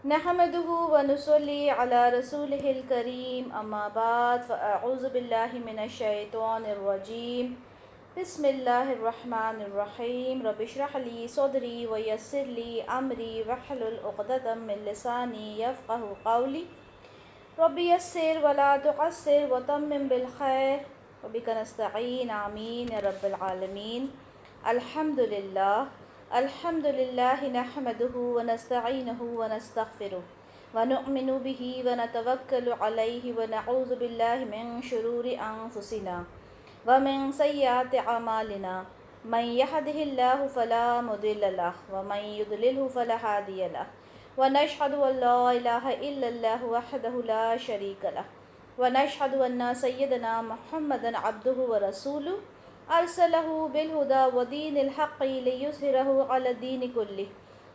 نحمده ونصلي على رسوله الكريم أما بعد فأعوذ بالله من الشيطان الرجيم بسم الله الرحمن الرحيم رب اشرح لي صدري ويسر لي أمري واحلل عقدة من لساني يفقه قولي رب يسر ولا تعسر وتمم بالخير وبك نستعين آمين يا رب العالمين. الحمد لله نحمده ونستعينه ونستغفره ونؤمن به ونتوكل عليه ونعوذ بالله من شرور أنفسنا ومن سيئات أعمالنا من يهده الله فلا مضل له ومن يضلله فلا هادي له ونشهد أن لا إله إلا الله وحده لا شريك له ونشهد أن سيدنا محمدا عبده ورسوله أرسله بالهدى ودين الحق ليظهره على الدين كله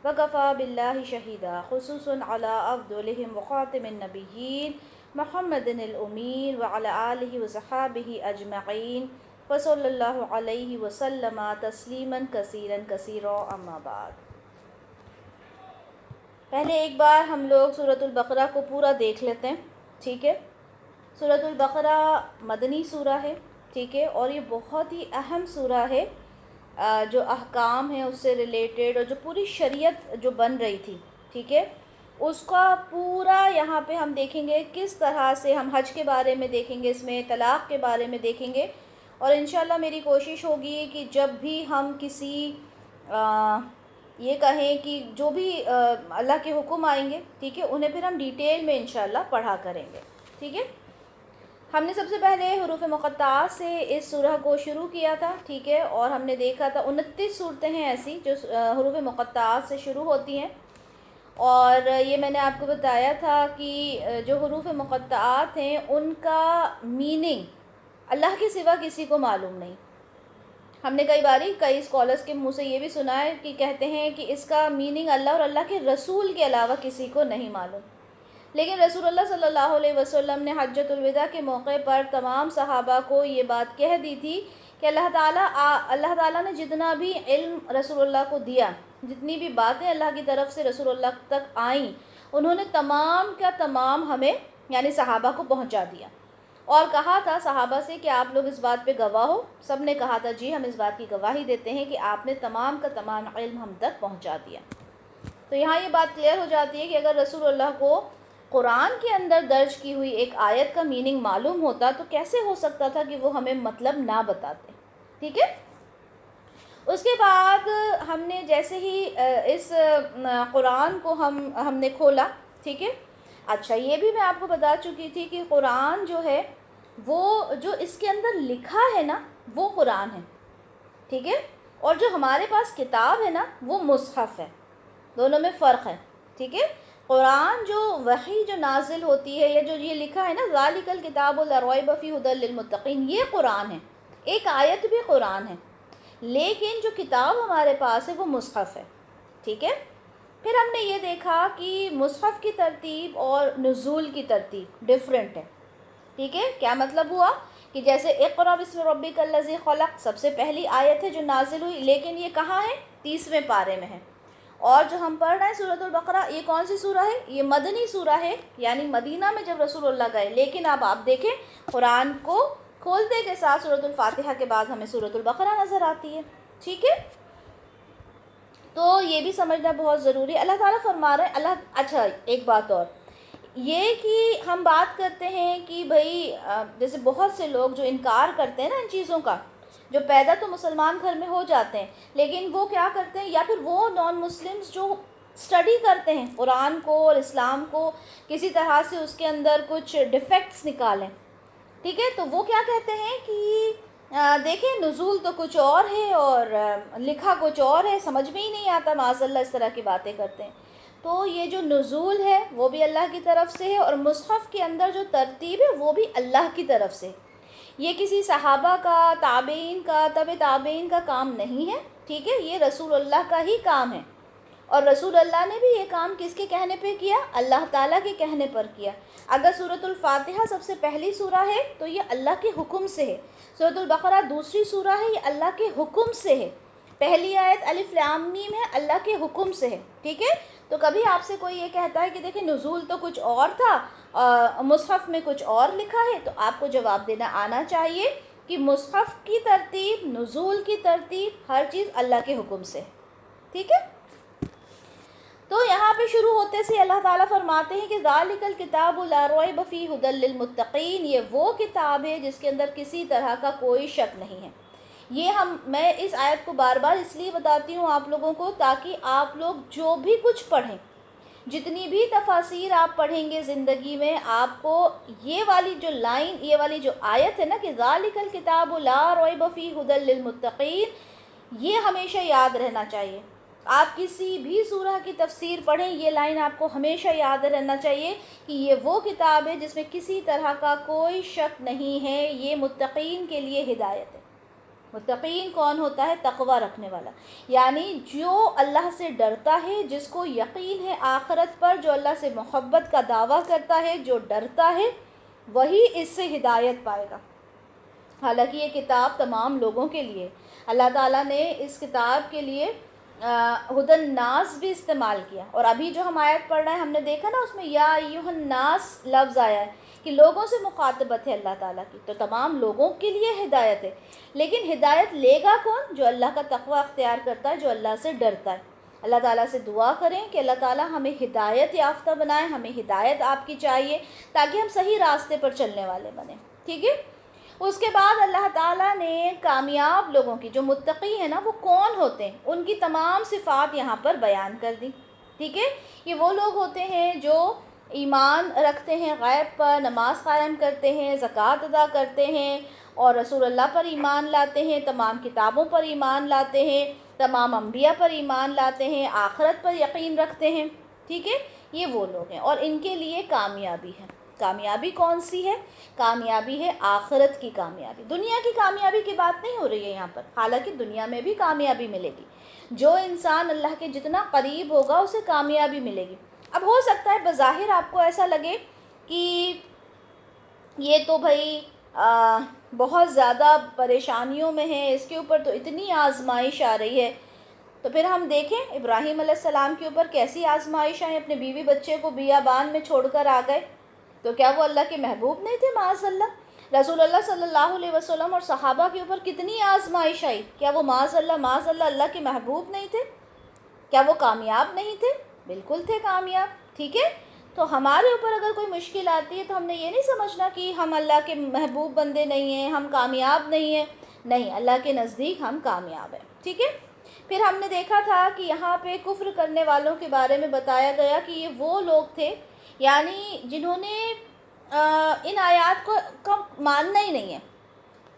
وكفى بالله شهيدا خصوصا على أفضلهم وخاتم النبيين محمد الأمين وعلى آله وصحابه أجمعين وصلى الله عليه وسلم تسلیما کثیرا کثیرا اما بعد. پہلے ایک بار ہم لوگ سورۃ البقرہ کو پورا دیکھ لیتے ہیں. ٹھیک ہے، سورۃ البقرہ مدنی سورہ ہے. ٹھیک ہے، اور یہ بہت ہی اہم سورہ ہے جو احکام ہیں اس سے ریلیٹڈ، اور جو پوری شریعت جو بن رہی تھی، ٹھیک ہے، اس کا پورا یہاں پہ ہم دیکھیں گے کس طرح سے ہم حج کے بارے میں دیکھیں گے، اس میں طلاق کے بارے میں دیکھیں گے. اور انشاءاللہ میری کوشش ہوگی کہ جب بھی ہم کسی یہ کہیں کہ جو بھی اللہ کے حکم آئیں گے، ٹھیک ہے، انہیں پھر ہم ڈیٹیل میں انشاءاللہ پڑھا کریں گے. ٹھیک ہے، ہم نے سب سے پہلے حروف مقطعات سے اس سورہ کو شروع کیا تھا. ٹھیک ہے، اور ہم نے دیکھا تھا 29 صورتیں ہیں ایسی جو حروف مقطعات سے شروع ہوتی ہیں. اور یہ میں نے آپ کو بتایا تھا کہ جو حروف مقطعات ہیں ان کا میننگ اللہ کے سوا کسی کو معلوم نہیں. ہم نے کئی اسکالرس کے منہ سے یہ بھی سنا ہے کہ کہتے ہیں کہ اس کا میننگ اللہ اور اللہ کے رسول کے علاوہ کسی کو نہیں معلوم. لیکن رسول اللہ صلی اللہ علیہ وسلم نے حجۃ الوداع کے موقع پر تمام صحابہ کو یہ بات کہہ دی تھی کہ اللہ تعالیٰ نے جتنا بھی علم رسول اللہ کو دیا، جتنی بھی باتیں اللہ کی طرف سے رسول اللہ تک آئیں، انہوں نے تمام کا تمام ہمیں یعنی صحابہ کو پہنچا دیا. اور کہا تھا صحابہ سے کہ آپ لوگ اس بات پہ گواہ ہو. سب نے کہا تھا جی ہم اس بات کی گواہی دیتے ہیں کہ آپ نے تمام کا تمام علم ہم تک پہنچا دیا. تو یہاں یہ بات کلیئر ہو جاتی ہے کہ اگر رسول اللہ کو قرآن کے اندر درج کی ہوئی ایک آیت کا میننگ معلوم ہوتا تو کیسے ہو سکتا تھا کہ وہ ہمیں مطلب نہ بتاتے. ٹھیک ہے، اس کے بعد ہم نے جیسے ہی اس قرآن کو ہم نے کھولا. ٹھیک ہے، اچھا یہ بھی میں آپ کو بتا چکی تھی کہ قرآن جو ہے وہ جو اس کے اندر لکھا ہے نا وہ قرآن ہے. ٹھیک ہے، اور جو ہمارے پاس کتاب ہے نا وہ مصحف ہے. دونوں میں فرق ہے. ٹھیک ہے، قرآن جو وحی جو نازل ہوتی ہے یا جو یہ لکھا ہے نا ذالک الکتاب لا ریب فیہ ھدی للمتقین، یہ قرآن ہے، ایک آیت بھی قرآن ہے. لیکن جو کتاب ہمارے پاس ہے وہ مصحف ہے. ٹھیک ہے، پھر ہم نے یہ دیکھا کہ مصحف کی ترتیب اور نزول کی ترتیب ڈیفرنٹ ہے. ٹھیک ہے، کیا مطلب ہوا کہ جیسے اقرأ بسم ربک الذی خلق سب سے پہلی آیت ہے جو نازل ہوئی، لیکن یہ کہاں ہے؟ 30ویں پارے میں ہے. اور جو ہم پڑھ رہے ہیں سورۃ البقرہ، یہ کون سی سورہ ہے؟ یہ مدنی سورہ ہے، یعنی مدینہ میں جب رسول اللہ گئے. لیکن اب آپ دیکھیں قرآن کو کھولتے کے ساتھ سورۃ الفاتحہ کے بعد ہمیں سورۃ البقرہ نظر آتی ہے. ٹھیک ہے، تو یہ بھی سمجھنا بہت ضروری ہے. اللہ تعالیٰ فرما رہے ہیں اچھا ایک بات اور یہ کہ ہم بات کرتے ہیں کہ بھئی جیسے بہت سے لوگ جو انکار کرتے ہیں نا ان چیزوں کا، جو پیدا تو مسلمان گھر میں ہو جاتے ہیں لیکن وہ کیا کرتے ہیں، یا پھر وہ نان مسلمز جو اسٹڈی کرتے ہیں قرآن کو اور اسلام کو، کسی طرح سے اس کے اندر کچھ ڈیفیکٹس نکالیں. ٹھیک ہے، تو وہ کیا کہتے ہیں کہ دیکھیں نزول تو کچھ اور ہے اور لکھا کچھ اور ہے، سمجھ میں ہی نہیں آتا، معاذ اللہ اس طرح کی باتیں کرتے ہیں. تو یہ جو نزول ہے وہ بھی اللہ کی طرف سے ہے، اور مصحف کے اندر جو ترتیب ہے وہ بھی اللہ کی طرف سے. یہ کسی صحابہ کا، تابعین کا، تبع تابعین کا کام نہیں ہے. ٹھیک ہے، یہ رسول اللہ کا ہی کام ہے. اور رسول اللہ نے بھی یہ کام کس کے کہنے پہ کیا؟ اللہ تعالیٰ کے کہنے پر کیا. اگر سورۃ الفاتحہ سب سے پہلی سورہ ہے تو یہ اللہ کے حکم سے ہے. سورۃ البقرہ دوسری سورہ ہے، یہ اللہ کے حکم سے ہے. پہلی آیت الف لام میم ہے، اللہ کے حکم سے ہے. ٹھیک ہے، تو کبھی آپ سے کوئی یہ کہتا ہے کہ دیکھیں نزول تو کچھ اور تھا، مصحف میں کچھ اور لکھا ہے، تو آپ کو جواب دینا آنا چاہیے کہ مصحف کی ترتیب، نزول کی ترتیب، ہر چیز اللہ کے حکم سے، ٹھیک ہے۔ تو یہاں پہ شروع ہوتے سے اللہ تعالیٰ فرماتے ہیں کہ ذالک الکتاب لا ریب فیہ ھدی للمتقین، یہ وہ کتاب ہے جس کے اندر کسی طرح کا کوئی شک نہیں ہے۔ میں اس آیت کو بار بار اس لیے بتاتی ہوں آپ لوگوں کو، تاکہ آپ لوگ جو بھی کچھ پڑھیں، جتنی بھی تفاسیر آپ پڑھیں گے زندگی میں، آپ کو یہ والی جو لائن، یہ والی جو آیت ہے نا کہ ذالک الکتاب لا ریب فیہ ھدی للمتقین، یہ ہمیشہ یاد رہنا چاہیے۔ آپ کسی بھی سورہ کی تفسیر پڑھیں، یہ لائن آپ کو ہمیشہ یاد رہنا چاہیے کہ یہ وہ کتاب ہے جس میں کسی طرح کا کوئی شک نہیں ہے، یہ متقین کے لیے ہدایت ہے۔ متقین کون ہوتا ہے؟ تقوی رکھنے والا، یعنی جو اللہ سے ڈرتا ہے، جس کو یقین ہے آخرت پر، جو اللہ سے محبت کا دعویٰ کرتا ہے، جو ڈرتا ہے، وہی اس سے ہدایت پائے گا۔ حالانکہ یہ کتاب تمام لوگوں کے لیے، اللہ تعالیٰ نے اس کتاب کے لیے ہدی الناس بھی استعمال کیا، اور ابھی جو ہم آیت پڑھ رہے ہیں ہم نے دیکھا نا اس میں یا ایھا الناس لفظ آیا ہے کہ لوگوں سے مخاطبت ہے اللہ تعالیٰ کی، تو تمام لوگوں کے لیے ہدایت ہے۔ لیکن ہدایت لے گا کون؟ جو اللہ کا تقوی اختیار کرتا ہے، جو اللہ سے ڈرتا ہے۔ اللہ تعالیٰ سے دعا کریں کہ اللہ تعالیٰ ہمیں ہدایت یافتہ بنائے، ہمیں ہدایت آپ کی چاہیے تاکہ ہم صحیح راستے پر چلنے والے بنیں، ٹھیک ہے۔ اس کے بعد اللہ تعالیٰ نے کامیاب لوگوں کی، جو متقی ہیں نا، وہ کون ہوتے ہیں، ان کی تمام صفات یہاں پر بیان کر دی، ٹھیک ہے۔ یہ وہ لوگ ہوتے ہیں جو ایمان رکھتے ہیں غیب پر، نماز قائم کرتے ہیں، زکوٰۃ ادا کرتے ہیں، اور رسول اللہ پر ایمان لاتے ہیں، تمام کتابوں پر ایمان لاتے ہیں، تمام انبیاء پر ایمان لاتے ہیں، آخرت پر یقین رکھتے ہیں، ٹھیک ہے۔ یہ وہ لوگ ہیں اور ان کے لیے کامیابی ہے۔ کامیابی کون سی ہے؟ کامیابی ہے آخرت کی کامیابی۔ دنیا کی کامیابی کی بات نہیں ہو رہی ہے یہاں پر، حالانکہ دنیا میں بھی کامیابی ملے گی۔ جو انسان اللہ کے جتنا قریب ہوگا اسے کامیابی ملے گی۔ اب ہو سکتا ہے بظاہر آپ کو ایسا لگے کہ یہ تو بھائی بہت زیادہ پریشانیوں میں ہے، اس کے اوپر تو اتنی آزمائش آ رہی ہے، تو پھر ہم دیکھیں ابراہیم علیہ السلام کے اوپر کیسی آزمائش آئی، اپنے بیوی بچے کو بیابان میں چھوڑ کر آ گئے، تو کیا وہ اللہ کے محبوب نہیں تھے؟ معاذ اللہ۔ رسول اللہ صلی اللہ علیہ وسلم اور صحابہ کے اوپر کتنی آزمائش آئی، کیا وہ معاذ اللہ اللہ کے محبوب نہیں تھے؟ کیا وہ کامیاب نہیں تھے؟ بالکل تھے کامیاب، ٹھیک ہے۔ تو ہمارے اوپر اگر کوئی مشکل آتی ہے تو ہم نے یہ نہیں سمجھنا کہ ہم اللہ کے محبوب بندے نہیں ہیں، ہم کامیاب نہیں ہیں، نہیں، اللہ کے نزدیک ہم کامیاب ہیں، ٹھیک ہے۔ پھر ہم نے دیکھا تھا کہ یہاں پہ کفر کرنے والوں کے بارے میں بتایا گیا کہ یہ وہ لوگ تھے، یعنی جنہوں نے ان آیات کو ماننا ہی نہیں ہے۔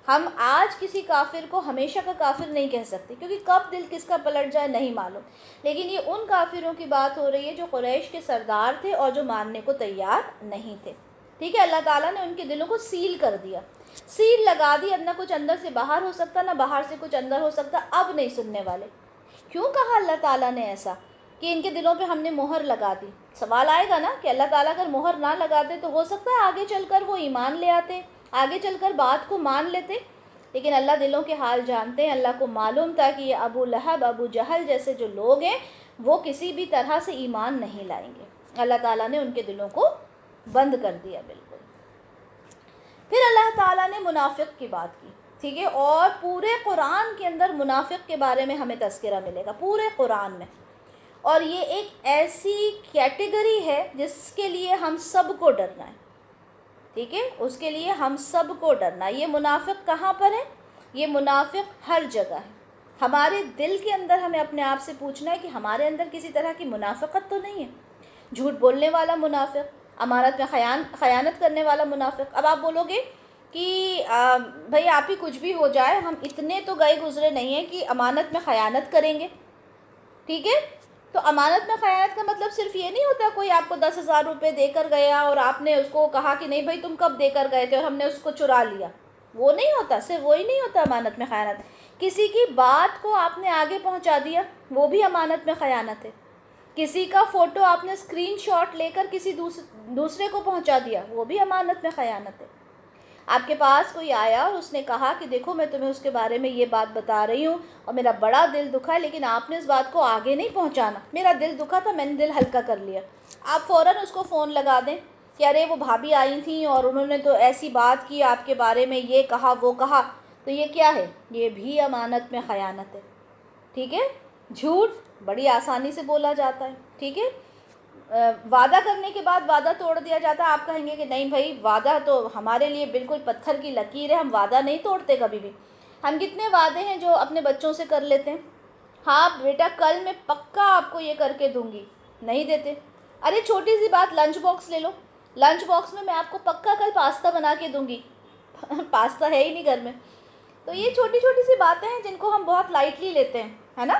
ہم آج کسی کافر کو ہمیشہ کا کافر نہیں کہہ سکتے، کیونکہ کب دل کس کا پلٹ جائے نہیں معلوم، لیکن یہ ان کافروں کی بات ہو رہی ہے جو قریش کے سردار تھے اور جو ماننے کو تیار نہیں تھے، ٹھیک ہے۔ اللہ تعالیٰ نے ان کے دلوں کو سیل کر دیا، سیل لگا دی، اب نہ کچھ اندر سے باہر ہو سکتا، نہ باہر سے کچھ اندر ہو سکتا، اب نہیں سننے والے۔ کیوں کہا اللہ تعالیٰ نے ایسا کہ ان کے دلوں پہ ہم نے مہر لگا دی؟ سوال آئے گا نا کہ اللہ تعالیٰ اگر مہر نہ لگاتے تو ہو سکتا ہے آگے چل کر وہ ایمان لے آتے، آگے چل کر بات کو مان لیتے، لیکن اللہ دلوں کے حال جانتے ہیں۔ اللہ کو معلوم تھا کہ یہ ابو لہب، ابو جہل جیسے جو لوگ ہیں وہ کسی بھی طرح سے ایمان نہیں لائیں گے، اللہ تعالیٰ نے ان کے دلوں کو بند کر دیا بالکل۔ پھر اللہ تعالیٰ نے منافق کی بات کی، ٹھیک ہے، اور پورے قرآن کے اندر منافق کے بارے میں ہمیں تذکرہ ملے گا پورے قرآن میں، اور یہ ایک ایسی کیٹیگری ہے جس کے لیے ہم سب کو ڈرنا ہے، ٹھیک ہے، اس کے لیے ہم سب کو ڈرنا ہے۔ یہ منافق کہاں پر ہے؟ یہ منافق ہر جگہ ہے۔ ہمارے دل کے اندر ہمیں اپنے آپ سے پوچھنا ہے کہ ہمارے اندر کسی طرح کی منافقت تو نہیں ہے؟ جھوٹ بولنے والا منافق، امانت میں خیانت کرنے والا منافق۔ اب آپ بولو گے کہ بھئی آپ ہی کچھ بھی ہو جائے، ہم اتنے تو گئے گزرے نہیں ہیں کہ امانت میں خیانت کریں گے، ٹھیک ہے۔ تو امانت میں خیانت کا مطلب صرف یہ نہیں ہوتا کوئی آپ کو 10,000 روپے دے کر گیا اور آپ نے اس کو کہا کہ نہیں بھائی تم کب دے کر گئے تھے اور ہم نے اس کو چرا لیا، وہ نہیں ہوتا، صرف وہی نہیں ہوتا امانت میں خیانت۔ کسی کی بات کو آپ نے آگے پہنچا دیا، وہ بھی امانت میں خیانت ہے۔ کسی کا فوٹو آپ نے اسکرین شاٹ لے کر کسی دوسرے کو پہنچا دیا، وہ بھی امانت میں خیانت ہے۔ آپ کے پاس کوئی آیا اور اس نے کہا کہ دیکھو میں تمہیں اس کے بارے میں یہ بات بتا رہی ہوں اور میرا بڑا دل دکھا ہے، لیکن آپ نے اس بات کو آگے نہیں پہنچانا، میرا دل دکھا تھا، میں نے دل ہلکا کر لیا، آپ فوراً اس کو فون لگا دیں کہ ارے وہ بھابھی آئی تھیں اور انہوں نے تو ایسی بات کی آپ کے بارے میں، یہ کہا وہ کہا. تو یہ کیا ہے؟ یہ بھی امانت میں خیانت ہے. ٹھیک ہے؟ جھوٹ بڑی آسانی سے بولا جاتا ہے. ٹھیک ہے؟ وعدہ کرنے کے بعد وعدہ توڑ دیا جاتا ہے. آپ کہیں گے کہ نہیں بھائی وعدہ تو ہمارے لیے بالکل پتھر کی لکیر ہے، ہم وعدہ نہیں توڑتے کبھی بھی. ہم کتنے وعدے ہیں جو اپنے بچوں سے کر لیتے ہیں. ہاں بیٹا کل میں پکا آپ کو یہ کر کے دوں گی، نہیں دیتے. ارے چھوٹی سی بات، لنچ باکس لے لو، لنچ باکس میں آپ کو پکا کل پاستا بنا کے دوں گی. پاستا ہے ہی نہیں گھر میں. تو یہ چھوٹی چھوٹی سی باتیں ہیں جن کو ہم بہت لائٹلی لیتے ہیں، ہے نا.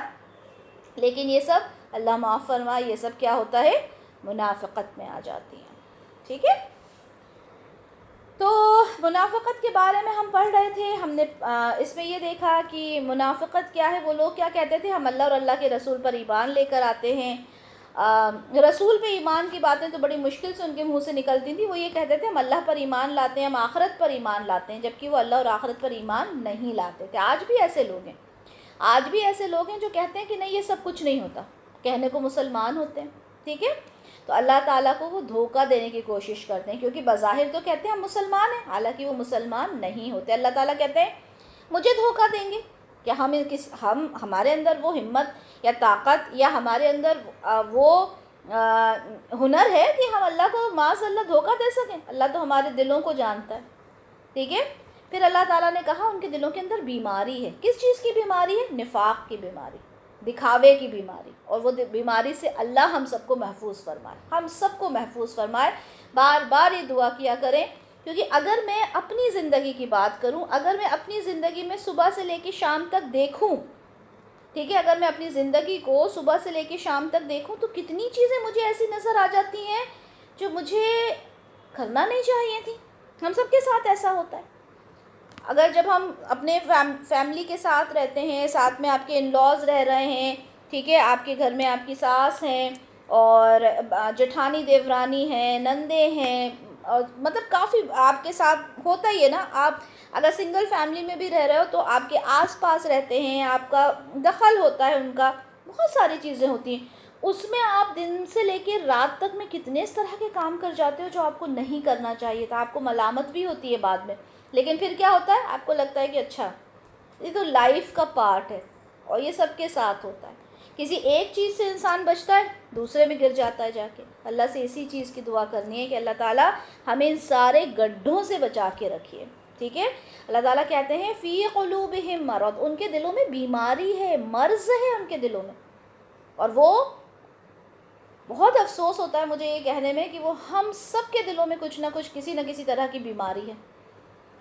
لیکن یہ سب اللہ معاف فرمائے، یہ سب کیا ہوتا ہے؟ منافقت میں آ جاتی ہیں. ٹھیک ہے؟ تو منافقت کے بارے میں ہم پڑھ رہے تھے. ہم نے اس میں یہ دیکھا کہ منافقت کیا ہے. وہ لوگ کیا کہتے تھے؟ ہم اللہ اور اللہ کے رسول پر ایمان لے کر آتے ہیں. رسول پہ ایمان کی باتیں تو بڑی مشکل سے ان کے منہ سے نکلتی تھیں. وہ یہ کہتے تھے ہم اللہ پر ایمان لاتے ہیں، ہم آخرت پر ایمان لاتے ہیں، جبکہ وہ اللہ اور آخرت پر ایمان نہیں لاتے تھے. آج بھی ایسے لوگ ہیں، آج بھی ایسے لوگ ہیں جو کہتے ہیں کہ نہیں یہ سب کچھ نہیں ہوتا، کہنے کو مسلمان ہوتے ہیں. ٹھیک ہے؟ تو اللہ تعالیٰ کو وہ دھوکہ دینے کی کوشش کرتے ہیں، کیونکہ بظاہر تو کہتے ہیں ہم مسلمان ہیں، حالانکہ وہ مسلمان نہیں ہوتے. اللہ تعالیٰ کہتے ہیں مجھے دھوکہ دیں گے کہ ہمارے اندر وہ ہمت یا طاقت یا ہمارے اندر وہ ہنر ہے کہ ہم اللہ کو معاذ اللہ دھوکہ دے سکیں. اللہ تو ہمارے دلوں کو جانتا ہے. ٹھیک ہے؟ پھر اللہ تعالیٰ نے کہا ان کے دلوں کے اندر بیماری ہے. کس چیز کی بیماری ہے؟ نفاق کی بیماری، دکھاوے کی بیماری. اور وہ بیماری سے اللہ ہم سب کو محفوظ فرمائے، ہم سب کو محفوظ فرمائے. بار بار یہ دعا کیا کریں، کیونکہ اگر میں اپنی زندگی کی بات کروں، اگر میں اپنی زندگی میں صبح سے لے کے شام تک دیکھوں، ٹھیک ہے، اگر میں اپنی زندگی کو صبح سے لے کے شام تک دیکھوں تو کتنی چیزیں مجھے ایسی نظر آ جاتی ہیں جو مجھے کرنا نہیں چاہیے تھی. ہم سب کے ساتھ ایسا ہوتا ہے. اگر جب ہم اپنے فیملی کے ساتھ رہتے ہیں، ساتھ میں آپ کے ان لاز رہ رہے ہیں، ٹھیک ہے، آپ کے گھر میں آپ کی ساس ہیں اور جٹھانی دیورانی ہیں، نندے ہیں، اور مطلب کافی آپ کے ساتھ ہوتا ہی ہے نا. آپ اگر سنگل فیملی میں بھی رہ رہے ہو تو آپ کے آس پاس رہتے ہیں، آپ کا دخل ہوتا ہے ان کا، بہت ساری چیزیں ہوتی ہیں. اس میں آپ دن سے لے کے رات تک میں کتنے اس طرح کے کام کر جاتے ہو جو آپ کو نہیں کرنا چاہیے تھا. آپ کو ملامت بھی ہوتی ہے بعد میں، لیکن پھر کیا ہوتا ہے؟ آپ کو لگتا ہے کہ اچھا یہ تو لائف کا پارٹ ہے، اور یہ سب کے ساتھ ہوتا ہے. کسی ایک چیز سے انسان بچتا ہے، دوسرے میں گر جاتا ہے جا کے. اللہ سے اسی چیز کی دعا کرنی ہے کہ اللہ تعالیٰ ہمیں ان سارے گڈھوں سے بچا کے رکھیے. ٹھیک ہے؟ اللہ تعالیٰ کہتے ہیں فی قلوبہم مرض، ان کے دلوں میں بیماری ہے، مرض ہے ان کے دلوں میں. اور وہ بہت افسوس ہوتا ہے مجھے یہ کہنے میں کہ وہ ہم سب کے دلوں میں کچھ نہ کچھ کسی نہ کسی طرح کی بیماری ہے.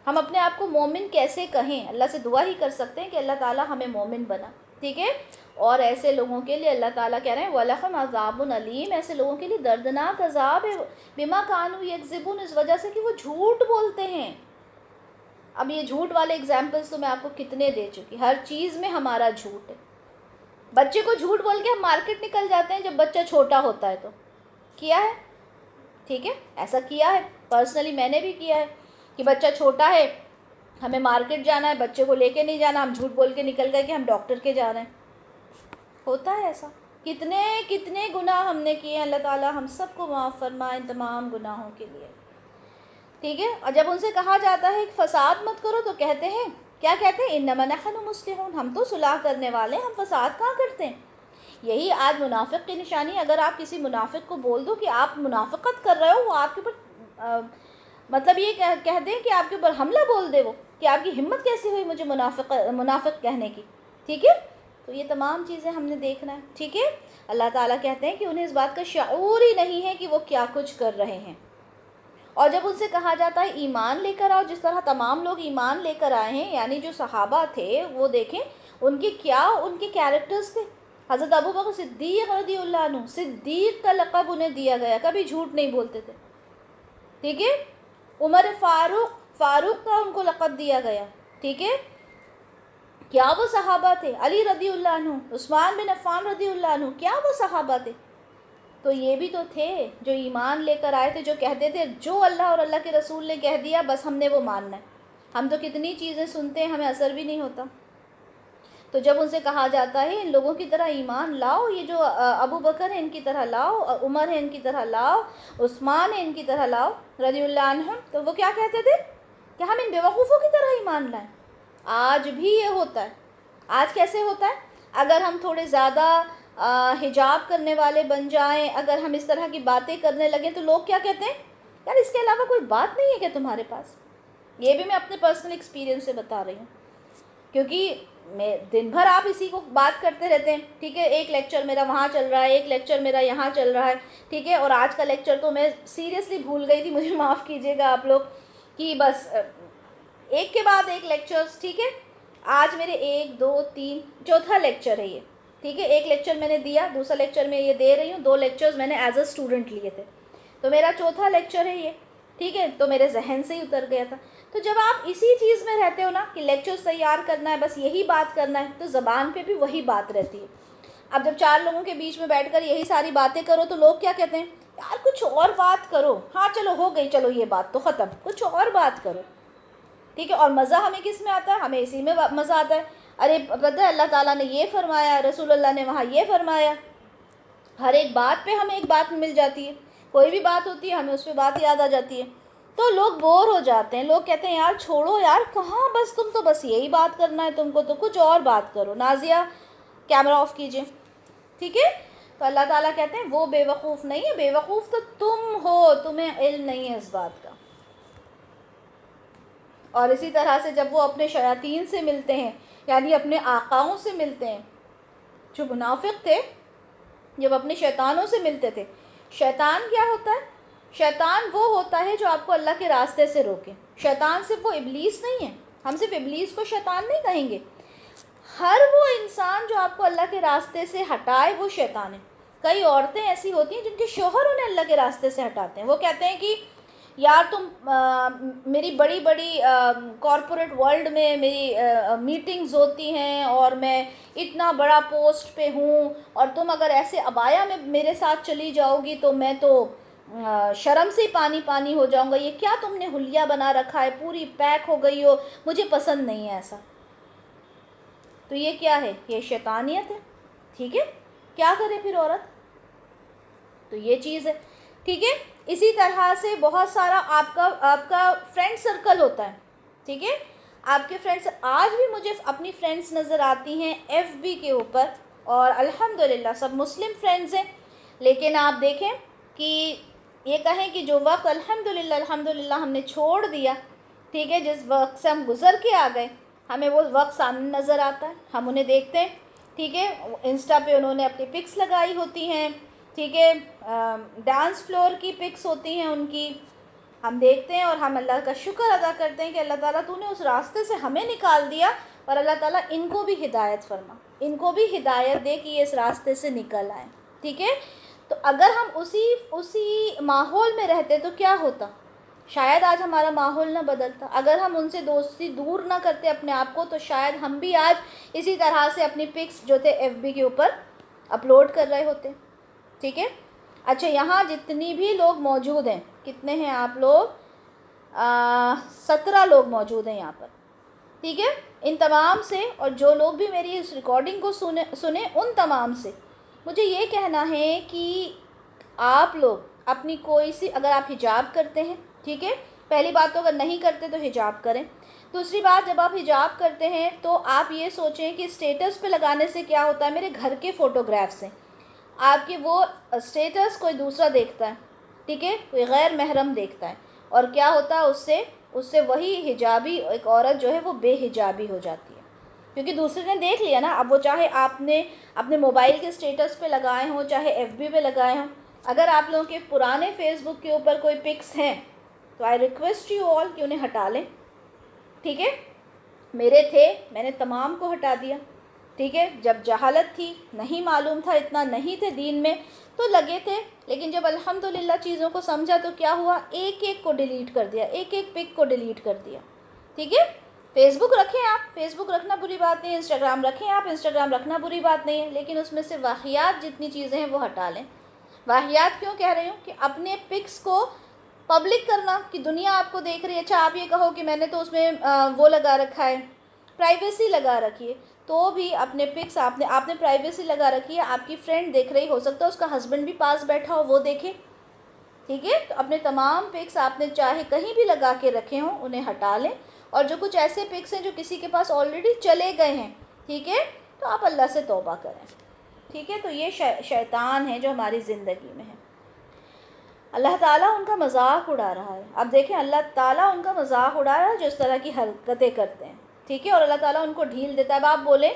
ہم اپنے آپ کو مومن کیسے کہیں؟ اللہ سے دعا ہی کر سکتے ہیں کہ اللہ تعالیٰ ہمیں مومن بنا. ٹھیک ہے؟ اور ایسے لوگوں کے لیے اللہ تعالیٰ کہہ رہے ہیں وَلَهُمْ عَذَابٌ عَلِيمٌ، ایسے لوگوں کے لیے دردناک عذاب ہے، بِمَا كَانُوا يَكْذِبُونَ، اس وجہ سے کہ وہ جھوٹ بولتے ہیں. اب یہ جھوٹ والے اگزامپلس تو میں آپ کو کتنے دے چکی. ہر چیز میں ہمارا جھوٹ ہے. بچے کو جھوٹ بول کے ہم مارکیٹ نکل جاتے ہیں جب بچہ چھوٹا ہوتا ہے، تو کیا ہے. ٹھیک ہے؟ ایسا کیا ہے، پرسنلی میں نے بھی کیا ہے کہ بچہ چھوٹا ہے، ہمیں مارکیٹ جانا ہے، بچے کو لے کے نہیں جانا، ہم جھوٹ بول کے نکل گئے کہ ہم ڈاکٹر کے جا رہے ہیں. ہوتا ہے ایسا. کتنے کتنے گناہ ہم نے کیے ہیں. اللہ تعالیٰ ہم سب کو معاف فرمائے ان تمام گناہوں کے لیے. ٹھیک ہے؟ اور جب ان سے کہا جاتا ہے کہ فساد مت کرو تو کہتے ہیں کیا کہتے ہیں؟ انما نحن مصلحون، ہم تو صلح کرنے والے ہیں، ہم فساد کہاں کرتے ہیں. یہی آج منافق کی نشانی. اگر آپ کسی منافق کو بول دو کہ آپ منافقت کر رہے ہو، وہ آپ کے اوپر مطلب یہ کہہ دیں کہ آپ کے اوپر حملہ بول دے وہ کہ آپ کی ہمت کیسی ہوئی مجھے منافق کہنے کی. ٹھیک ہے؟ تو یہ تمام چیزیں ہم نے دیکھنا ہے. ٹھیک ہے؟ اللہ تعالیٰ کہتے ہیں کہ انہیں اس بات کا شعور ہی نہیں ہے کہ وہ کیا کچھ کر رہے ہیں. اور جب ان سے کہا جاتا ہے ایمان لے کر آؤ، جس طرح تمام لوگ ایمان لے کر آئے ہیں، یعنی جو صحابہ تھے وہ دیکھیں ان کے کیریکٹرز تھے. حضرت ابوبکر صدیق رضی اللہ عنہ، صدیق کا لقب انہیں دیا گیا، کبھی جھوٹ نہیں بولتے تھے. ٹھیک ہے؟ عمر فاروق کا ان کو لقب دیا گیا. ٹھیک ہے؟ کیا وہ صحابہ تھے. علی رضی اللہ عنہ، عثمان بن عفان رضی اللہ عنہ، کیا وہ صحابہ تھے. تو یہ بھی تو تھے جو ایمان لے کر آئے تھے، جو کہتے تھے جو اللہ اور اللہ کے رسول نے کہہ دیا بس ہم نے وہ ماننا ہے۔ ہم تو کتنی چیزیں سنتے ہیں ہمیں اثر بھی نہیں ہوتا۔ تو جب ان سے کہا جاتا ہے ان لوگوں کی طرح ایمان لاؤ، یہ جو ابو بکر ہیں ان کی طرح لاؤ، عمر ہیں ان کی طرح لاؤ، عثمان ہیں ان کی طرح لاؤ رضی اللہ عنہم، تو وہ کیا کہتے تھے کہ ہم ان بیوقوفوں کی طرح ایمان لائیں۔ آج بھی یہ ہوتا ہے۔ آج کیسے ہوتا ہے؟ اگر ہم تھوڑے زیادہ حجاب کرنے والے بن جائیں، اگر ہم اس طرح کی باتیں کرنے لگیں تو لوگ کیا کہتے ہیں، یار اس کے علاوہ کوئی بات نہیں ہے کیا تمہارے پاس؟ یہ بھی میں اپنے پرسنل ایکسپیرینس سے بتا رہی ہوں، کیونکہ میں دن بھر آپ اسی کو بات کرتے رہتے ہیں، ٹھیک ہے، ایک لیکچر میرا وہاں چل رہا ہے، ایک لیکچر میرا یہاں چل رہا ہے، ٹھیک ہے، اور آج کا لیکچر تو میں سیریسلی بھول گئی تھی، مجھے معاف کیجیے گا آپ لوگ، کہ بس ایک کے بعد ایک لیکچرز، ٹھیک ہے، آج میرے 1 2 3 چوتھا لیکچر ہے یہ، ٹھیک ہے، ایک لیکچر میں نے دیا، دوسرا لیکچر میں یہ دے رہی ہوں، 2 لیکچرز میں نے ایز اے اسٹوڈنٹ لیے تھے، تو میرا چوتھا لیکچر ہے یہ، ٹھیک ہے، تو میرے ذہن سے ہی اتر گیا تھا۔ تو جب آپ اسی چیز میں رہتے ہو نا کہ لیکچرز تیار کرنا ہے، بس یہی بات کرنا ہے، تو زبان پہ بھی وہی بات رہتی ہے۔ اب جب 4 لوگوں کے بیچ میں بیٹھ کر یہی ساری باتیں کرو تو لوگ کیا کہتے ہیں، یار کچھ اور بات کرو، ہاں چلو ہو گئی، چلو یہ بات تو ختم، کچھ اور بات کرو، ٹھیک ہے، اور مزہ ہمیں کس میں آتا ہے؟ ہمیں اسی میں مزہ آتا ہے، ارے پتہ ہے اللہ تعالیٰ نے یہ فرمایا، رسول اللہ نے وہاں یہ فرمایا، ہر ایک بات پہ ہمیں ایک بات مل جاتی ہے، کوئی بھی بات ہوتی ہے ہمیں اس پہ بات یاد آ جاتی ہے، تو لوگ بور ہو جاتے ہیں، لوگ کہتے ہیں یار چھوڑو یار، کہاں بس تم تو بس یہی بات کرنا ہے تم کو، تو کچھ اور بات کرو۔ نازیہ کیمرہ آف کیجئے، ٹھیک ہے، تو اللہ تعالیٰ کہتے ہیں وہ بے وقوف نہیں ہے، بے وقوف تو تم ہو، تمہیں علم نہیں ہے اس بات کا۔ اور اسی طرح سے جب وہ اپنے شیاطین سے ملتے ہیں، یعنی اپنے آقاؤں سے ملتے ہیں، جو منافق تھے جب اپنے شیطانوں سے ملتے تھے، شیطان کیا ہوتا ہے؟ شیطان وہ ہوتا ہے جو آپ کو اللہ کے راستے سے روکے۔ شیطان صرف وہ ابلیس نہیں ہے، ہم صرف ابلیس کو شیطان نہیں کہیں گے، ہر وہ انسان جو آپ کو اللہ کے راستے سے ہٹائے وہ شیطان ہے۔ کئی عورتیں ایسی ہوتی ہیں جن کے شوہر انہیں اللہ کے راستے سے ہٹاتے ہیں، وہ کہتے ہیں کہ یار تم میری بڑی بڑی کارپوریٹ ورلڈ میں میری میٹنگز ہوتی ہیں اور میں اتنا بڑا پوسٹ پہ ہوں، اور تم اگر ایسے عبایا میں میرے ساتھ چلی جاؤ گی تو میں تو شرم سے ہی پانی پانی ہو جاؤں گا، یہ کیا تم نے حلیہ بنا رکھا ہے، پوری پیک ہو گئی ہو، مجھے پسند نہیں ہے ایسا۔ تو یہ کیا ہے؟ یہ شیطانیت ہے، ٹھیک ہے، کیا کرے پھر عورت؟ تو یہ چیز ہے، ٹھیک ہے۔ اسی طرح سے بہت سارا آپ کا فرینڈ سرکل ہوتا ہے، ٹھیک ہے، آپ کے فرینڈس، آج بھی مجھے اپنی فرینڈس نظر آتی ہیں ایف بی کے اوپر، اور الحمدللہ سب مسلم فرینڈز ہیں، لیکن آپ دیکھیں کہ یہ کہیں کہ جو وقت الحمدللہ ہم نے چھوڑ دیا، ٹھیک ہے، جس وقت سے ہم گزر کے آ گئے، ہمیں وہ وقت سامنے نظر آتا ہے، ہم انہیں دیکھتے ہیں، ٹھیک ہے، انسٹا پہ انہوں نے اپنی پکس لگائی ہوتی ہیں، ٹھیک ہے، ڈانس فلور کی پکس ہوتی ہیں ان کی، ہم دیکھتے ہیں اور ہم اللہ کا شکر ادا کرتے ہیں کہ اللہ تعالیٰ تو نے اس راستے سے ہمیں نکال دیا، اور اللہ تعالیٰ ان کو بھی ہدایت فرما، ان کو بھی ہدایت دے کہ یہ اس راستے سے نکل آئیں، ٹھیک ہے۔ تو اگر ہم اسی ماحول میں رہتے تو کیا ہوتا؟ شاید آج ہمارا ماحول نہ بدلتا، اگر ہم ان سے دوستی دور نہ کرتے اپنے آپ کو، تو شاید ہم بھی آج اسی طرح سے اپنی پکس جو تھے ایف بی کے اوپر اپلوڈ کر رہے ہوتے، ٹھیک ہے۔ اچھا، یہاں جتنی بھی لوگ موجود ہیں، کتنے ہیں آپ لوگ؟ 17 لوگ موجود ہیں یہاں پر، ٹھیک ہے، ان تمام سے، اور جو لوگ بھی میری اس ریکارڈنگ کو سنیں ان تمام سے مجھے یہ کہنا ہے کہ آپ لوگ اپنی کوئی سی، اگر آپ حجاب کرتے ہیں، ٹھیک ہے، پہلی بات تو اگر نہیں کرتے تو حجاب کریں، دوسری بات جب آپ حجاب کرتے ہیں تو آپ یہ سوچیں کہ اسٹیٹس پہ لگانے سے کیا ہوتا ہے، میرے گھر کے فوٹوگرافس ہیں، آپ کے وہ اسٹیٹس کوئی دوسرا دیکھتا ہے، ٹھیک ہے، کوئی غیر محرم دیکھتا ہے، اور کیا ہوتا ہے اس سے وہی حجابی ایک عورت جو ہے وہ بے حجابی ہو جاتی ہے، کیونکہ دوسرے نے دیکھ لیا نا، اب وہ چاہے آپ نے اپنے موبائل کے اسٹیٹس پہ لگائے ہوں، چاہے ایف بی پہ لگائے ہوں، اگر آپ لوگوں کے پرانے فیس بک کے اوپر کوئی پکس ہیں تو آئی ریکویسٹ یو آل کہ انہیں ہٹا لیں، ٹھیک ہے، میرے تھے، میں نے تمام کو ہٹا دیا، ٹھیک ہے، جب جہالت تھی، نہیں معلوم تھا، اتنا نہیں تھے دین میں تو لگے تھے، لیکن جب الحمدللہ چیزوں کو سمجھا تو کیا ہوا، ایک ایک کو ڈیلیٹ کر دیا، ایک ایک پک کو ڈیلیٹ کر دیا، ٹھیک ہے۔ فیس بک رکھیں آپ، فیس بک رکھنا بری بات نہیں ہے، انسٹاگرام رکھیں آپ، انسٹاگرام رکھنا بری بات نہیں ہے، لیکن اس میں سے واقعات جتنی چیزیں ہیں وہ ہٹا لیں، واہیات کیوں کہہ رہی ہوں کہ اپنے پکس کو پبلک کرنا کہ دنیا آپ کو دیکھ رہی ہے. اچھا آپ یہ کہو کہ میں نے تو اس میں وہ لگا رکھا ہے, پرائیویسی لگا رکھی ہے, تو بھی اپنے پکس آپ نے پرائیویسی لگا رکھی ہے, آپ کی فرینڈ دیکھ رہی, ہو سکتا ہے اس کا ہسبینڈ بھی پاس بیٹھا ہو وہ دیکھے, ٹھیک ہے. تو اپنے تمام پکس آپ نے چاہے کہیں بھی لگا کے رکھے ہوں انہیں ہٹا لیں, اور جو کچھ ایسے پکس ہیں جو کسی کے پاس آلریڈی چلے گئے ہیں, ٹھیک ہے, تو آپ اللہ سے توبہ کریں, ٹھیک ہے. تو یہ شیطان ہے جو ہماری زندگی میں ہے. اللہ تعالیٰ ان کا مذاق اڑا رہا ہے. اب دیکھیں اللہ تعالیٰ ان کا مذاق اڑا رہا ہے جو اس طرح کی حرکتیں کرتے ہیں, ٹھیک ہے, اور اللہ تعالیٰ ان کو ڈھیل دیتا ہے. اب آپ بولیں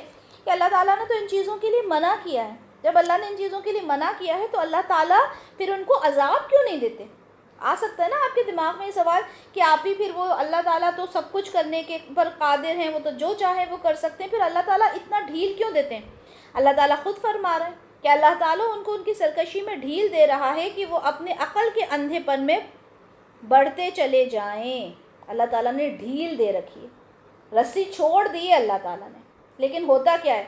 کہ اللہ تعالیٰ نے تو ان چیزوں کے لیے منع کیا ہے. جب اللہ نے ان چیزوں کے لیے منع کیا ہے تو اللہ تعالیٰ پھر ان کو عذاب کیوں نہیں دیتے؟ آ سکتا ہے نا آپ کے دماغ میں یہ سوال کہ آپ ہی پھر وہ اللہ تعالیٰ تو سب کچھ کرنے کے پر قادر ہیں, وہ تو جو چاہے وہ کر سکتے ہیں, پھر اللہ تعالیٰ اتنا ڈھیل کیوں دیتے ہیں؟ اللہ تعالیٰ خود فرما رہے ہیں کہ اللہ تعالیٰ ان کو ان کی سرکشی میں ڈھیل دے رہا ہے کہ وہ اپنے عقل کے اندھے پن میں بڑھتے چلے جائیں. اللہ تعالیٰ نے ڈھیل دے رکھی ہے, رسی چھوڑ دی ہے اللہ تعالیٰ نے. لیکن ہوتا کیا ہے,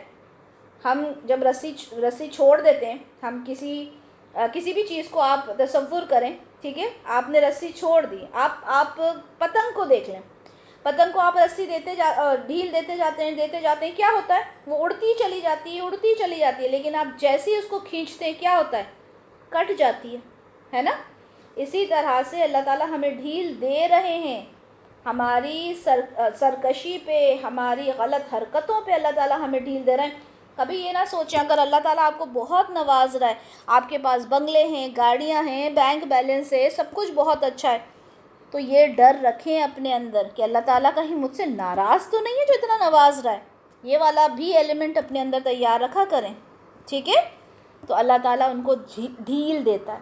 ہم جب رسی چھوڑ دیتے ہیں, ہم کسی بھی چیز کو آپ تصور کریں, ٹھیک ہے, آپ نے رسی چھوڑ دی, آپ پتنگ کو دیکھ لیں, پتنگ کو آپ رسی ڈھیل دیتے جاتے ہیں, کیا ہوتا ہے, وہ اڑتی چلی جاتی ہے, لیکن آپ جیسے ہی اس کو کھینچتے ہیں کیا ہوتا ہے, کٹ جاتی ہے نا. اسی طرح سے اللہ تعالیٰ ہمیں ڈھیل دے رہے ہیں, ہماری سرکشی پہ, ہماری غلط حرکتوں پہ اللہ تعالیٰ ہمیں ڈھیل دے رہے ہیں. کبھی یہ نہ سوچیں اگر اللہ تعالیٰ آپ کو بہت نواز رہا ہے, آپ کے پاس بنگلے ہیں, گاڑیاں ہیں, بینک بیلنس ہے, سب کچھ بہت اچھا ہے, تو یہ ڈر رکھیں اپنے اندر کہ اللہ تعالیٰ کہیں مجھ سے ناراض تو نہیں ہے جو اتنا نواز رہا ہے. یہ والا بھی ایلیمنٹ اپنے اندر تیار رکھا کریں, ٹھیک ہے. تو اللہ تعالیٰ ان کو ڈھیل دیتا ہے.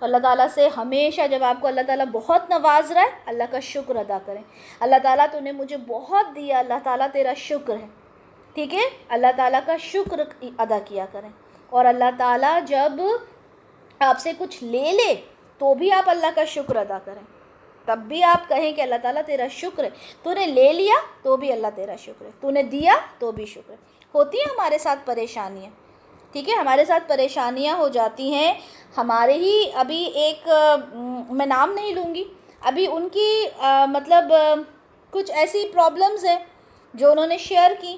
تو اللہ تعالیٰ سے ہمیشہ جب آپ کو اللہ تعالیٰ بہت نواز رہا ہے, اللہ کا شکر ادا کریں. اللہ تعالیٰ تو نے مجھے بہت دیا, اللہ تعالیٰ تیرا شکر ہے, ٹھیک ہے. اللہ تعالیٰ کا شکر ادا کیا کریں. اور اللہ تعالیٰ جب آپ سے کچھ لے لے تو بھی آپ اللہ کا شکر ادا کریں, تب بھی آپ کہیں کہ اللہ تعالیٰ تیرا شکر ہے. تو نے لے لیا تو بھی اللہ تیرا شکر ہے, تو نے دیا تو بھی شکر ہے. ہوتی ہیں ہمارے ساتھ پریشانیاں, ٹھیک ہے, ہمارے ساتھ پریشانیاں ہو جاتی ہیں. ہمارے ہی ابھی ایک میں نام نہیں لوں گی, ابھی ان کی مطلب کچھ ایسی پرابلمز ہیں جو انہوں نے شیئر کی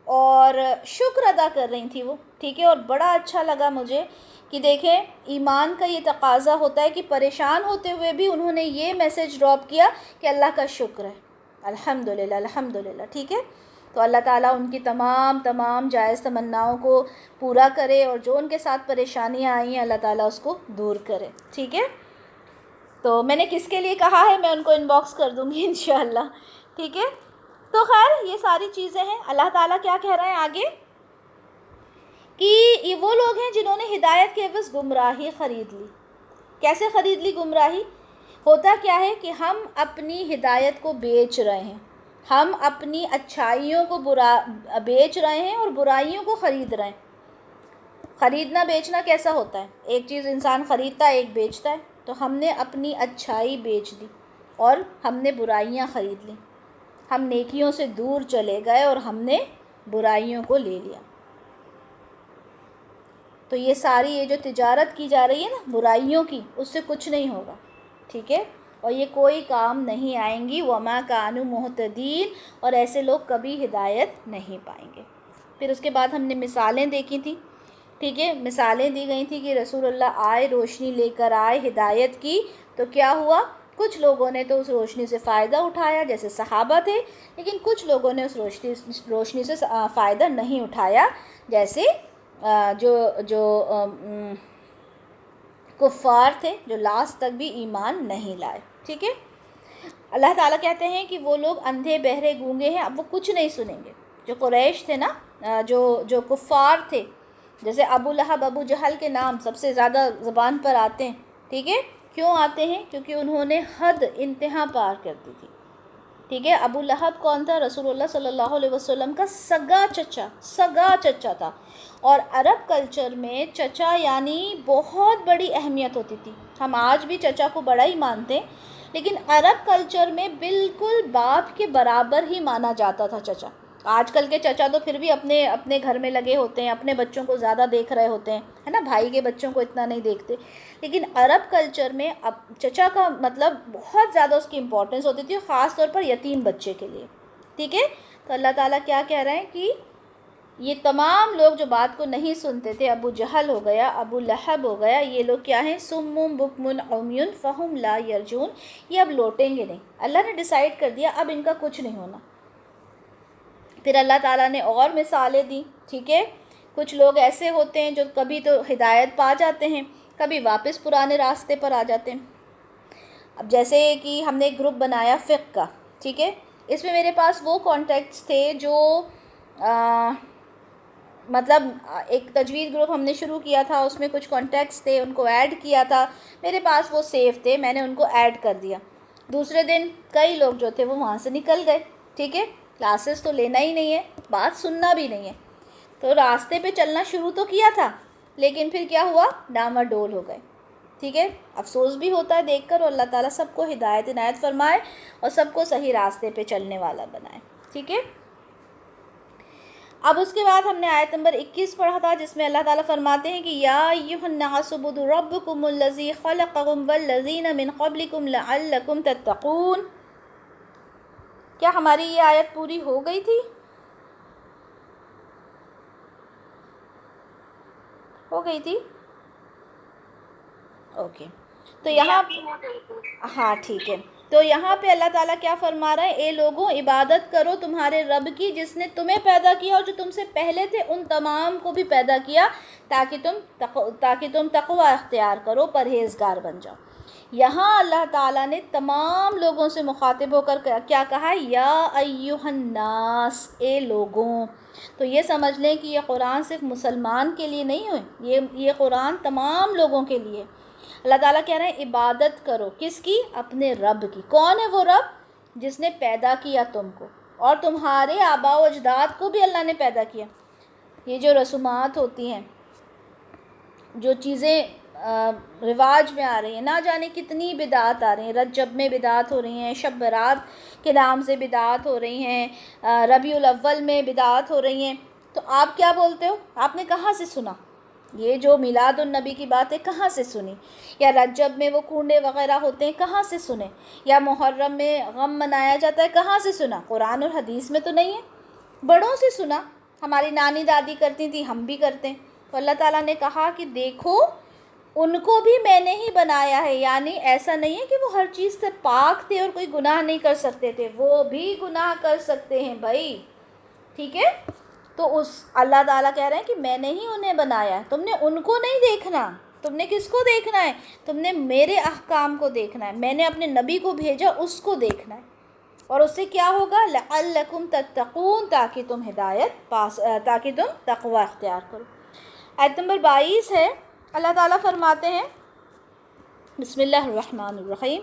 اور شکر ادا کر رہی تھی وہ, ٹھیک ہے. اور بڑا اچھا لگا مجھے کہ دیکھیں ایمان کا یہ تقاضا ہوتا ہے کہ پریشان ہوتے ہوئے بھی انہوں نے یہ میسیج ڈراپ کیا کہ اللہ کا شکر ہے, الحمدللہ الحمدللہ, ٹھیک ہے. تو اللہ تعالیٰ ان کی تمام جائز تمناؤں کو پورا کرے, اور جو ان کے ساتھ پریشانیاں آئی ہیں اللہ تعالیٰ اس کو دور کرے, ٹھیک ہے. تو میں نے کس کے لیے کہا ہے میں ان کو ان باکس کر دوں گی انشاءاللہ, ٹھیک ہے. تو خیر یہ ساری چیزیں ہیں. اللہ تعالیٰ کیا کہہ رہے ہیں آگے کہ یہ وہ لوگ ہیں جنہوں نے ہدایت کے عوض گمراہی خرید لی. کیسے خرید لی گمراہی؟ ہوتا کیا ہے کہ ہم اپنی ہدایت کو بیچ رہے ہیں, ہم اپنی اچھائیوں کو بیچ رہے ہیں اور برائیوں کو خرید رہے ہیں. خریدنا بیچنا کیسا ہوتا ہے؟ ایک چیز انسان خریدتا ہے ایک بیچتا ہے. تو ہم نے اپنی اچھائی بیچ دی اور ہم نے برائیاں خرید لیں. ہم نیکیوں سے دور چلے گئے اور ہم نے برائیوں کو لے لیا. تو یہ ساری یہ جو تجارت کی جا رہی ہے نا برائیوں کی, اس سے کچھ نہیں ہوگا, ٹھیک ہے. اور یہ کوئی کام نہیں آئیں گی. وما کانوا مہتدین, اور ایسے لوگ کبھی ہدایت نہیں پائیں گے. پھر اس کے بعد ہم نے مثالیں دیکھی تھیں, ٹھیک ہے. مثالیں دی گئی تھیں کہ رسول اللہ آئے, روشنی لے کر آئے ہدایت کی, تو کیا ہوا, کچھ لوگوں نے تو اس روشنی سے فائدہ اٹھایا جیسے صحابہ تھے, لیکن کچھ لوگوں نے اس روشنی سے فائدہ نہیں اٹھایا جیسے جو کفار تھے جو لاسٹ تک بھی ایمان نہیں لائے, ٹھیک ہے. اللہ تعالیٰ کہتے ہیں کہ وہ لوگ اندھے بہرے گونگے ہیں, اب وہ کچھ نہیں سنیں گے. جو قریش تھے نا, جو کفار تھے, جیسے ابو لہب ابو جہل کے نام سب سے زیادہ زبان پر آتے ہیں, ٹھیک ہے. کیوں آتے ہیں؟ کیونکہ انہوں نے حد انتہا پار کر دی تھی, ٹھیک ہے. ابو لہب کون تھا؟ رسول اللہ صلی اللہ علیہ وسلم کا سگا چچا تھا. اور عرب کلچر میں چچا یعنی بہت بڑی اہمیت ہوتی تھی. ہم آج بھی چچا کو بڑا ہی مانتے ہیں, لیکن عرب کلچر میں بالکل باپ کے برابر ہی مانا جاتا تھا چچا, آج کل کے چچا تو پھر بھی اپنے اپنے گھر میں لگے ہوتے ہیں، اپنے بچوں کو زیادہ دیکھ رہے ہوتے ہیں، ہے نا، بھائی کے بچوں کو اتنا نہیں دیکھتے. لیکن عرب کلچر میں اب چچا کا مطلب بہت زیادہ اس کی امپورٹنس ہوتی تھی، خاص طور پر یتیم بچے کے لیے. ٹھیک ہے. تو اللہ تعالیٰ کیا کہہ رہے ہیں کہ یہ تمام لوگ جو بات کو نہیں سنتے تھے، ابو جہل ہو گیا، ابو لہب ہو گیا، یہ لوگ کیا ہیں؟ سم بکم عمی فہم لا یرجون. یہ اب لوٹیں گے نہیں. اللہ نے ڈیسائیڈ کر دیا اب ان کا کچھ نہیں ہونا. پھر اللہ تعالیٰ نے اور مثالیں دیں. ٹھیک ہے. کچھ لوگ ایسے ہوتے ہیں جو کبھی تو ہدایت پا جاتے ہیں، کبھی واپس پرانے راستے پر آ جاتے ہیں. اب جیسے کہ ہم نے ایک گروپ بنایا فقہ کا. ٹھیک ہے. اس میں میرے پاس وہ کانٹیکٹس تھے جو مطلب ایک تجوید گروپ ہم نے شروع کیا تھا، اس میں کچھ کانٹیکٹس تھے، ان کو ایڈ کیا تھا. میرے پاس وہ سیف تھے، میں نے ان کو ایڈ کر دیا. دوسرے دن کئی لوگ جو تھے وہ وہاں سے نکل گئے. ٹھیک ہے. کلاسز تو لینا ہی نہیں ہے، بات سننا بھی نہیں ہے. تو راستے پہ چلنا شروع تو کیا تھا، لیکن پھر کیا ہوا؟ ڈاما ڈول ہو گئے. ٹھیک ہے. افسوس بھی ہوتا ہے دیکھ کر، اور اللہ تعالیٰ سب کو ہدایت عنایت فرمائے اور سب کو صحیح راستے پہ چلنے والا بنائے. ٹھیک ہے. اب اس کے بعد ہم نے آیت نمبر 21 پڑھا تھا، جس میں اللہ تعالیٰ فرماتے ہیں کہ یا ایھا الناس اعبدوا ربکم الذی خلقکم والذین من قبلکم لعلکم تتقون. کیا ہماری یہ آیت پوری ہو گئی تھی؟ ہو گئی تھی؟ اوکے. تو یہاں ہاں ٹھیک ہے. تو یہاں پہ اللہ تعالیٰ کیا فرما رہا ہے؟ اے لوگوں، عبادت کرو تمہارے رب کی جس نے تمہیں پیدا کیا اور جو تم سے پہلے تھے ان تمام کو بھی پیدا کیا، تاکہ تم تقوی اختیار کرو، پرہیزگار بن جاؤ. یہاں اللہ تعالیٰ نے تمام لوگوں سے مخاطب ہو کر کیا کہا؟ یا ایھا الناس، اے لوگوں. تو یہ سمجھ لیں کہ یہ قرآن صرف مسلمان کے لیے نہیں ہوئے، یہ قرآن تمام لوگوں کے لیے. اللہ تعالیٰ کہہ رہے ہیں عبادت کرو. کس کی؟ اپنے رب کی. کون ہے وہ رب؟ جس نے پیدا کیا تم کو، اور تمہارے آباء و اجداد کو بھی اللہ نے پیدا کیا. یہ جو رسومات ہوتی ہیں، جو چیزیں رواج میں آ رہی ہیں، نہ جانے کتنی بدعات آ رہی ہیں. رجب میں بدعات ہو رہی ہیں، شب برات کے نام سے بدعات ہو رہی ہیں، ربیع الاول میں بدعات ہو رہی ہیں. تو آپ کیا بولتے ہو؟ آپ نے کہاں سے سنا؟ یہ جو میلاد النبی کی بات ہے کہاں سے سنی؟ یا رجب میں وہ کنڈے وغیرہ ہوتے ہیں کہاں سے سنے؟ یا محرم میں غم منایا جاتا ہے کہاں سے سنا؟ قرآن اور حدیث میں تو نہیں ہے. بڑوں سے سنا، ہماری نانی دادی کرتی تھی، ہم بھی کرتے ہیں. تو اللہ تعالیٰ نے کہا کہ دیکھو ان کو بھی میں نے ہی بنایا ہے. یعنی ایسا نہیں ہے کہ وہ ہر چیز سے پاک تھے اور کوئی گناہ نہیں کر سکتے تھے، وہ بھی گناہ کر سکتے ہیں بھائی. ٹھیک ہے. تو اس اللہ تعالیٰ کہہ رہے ہیں کہ میں نے ہی انہیں بنایا ہے. تم نے ان کو نہیں دیکھنا. تم نے کس کو دیکھنا ہے؟ تم نے میرے احکام کو دیکھنا ہے. میں نے اپنے نبی کو بھیجا، اس کو دیکھنا ہے. اور اس سے کیا ہوگا؟ لعلکم تتقون، تاکہ تم تاکہ تم تقوی اختیار کرو. آیت نمبر 22 ہے. اللہ تعالیٰ فرماتے ہیں بسم اللہ الرحمن الرحیم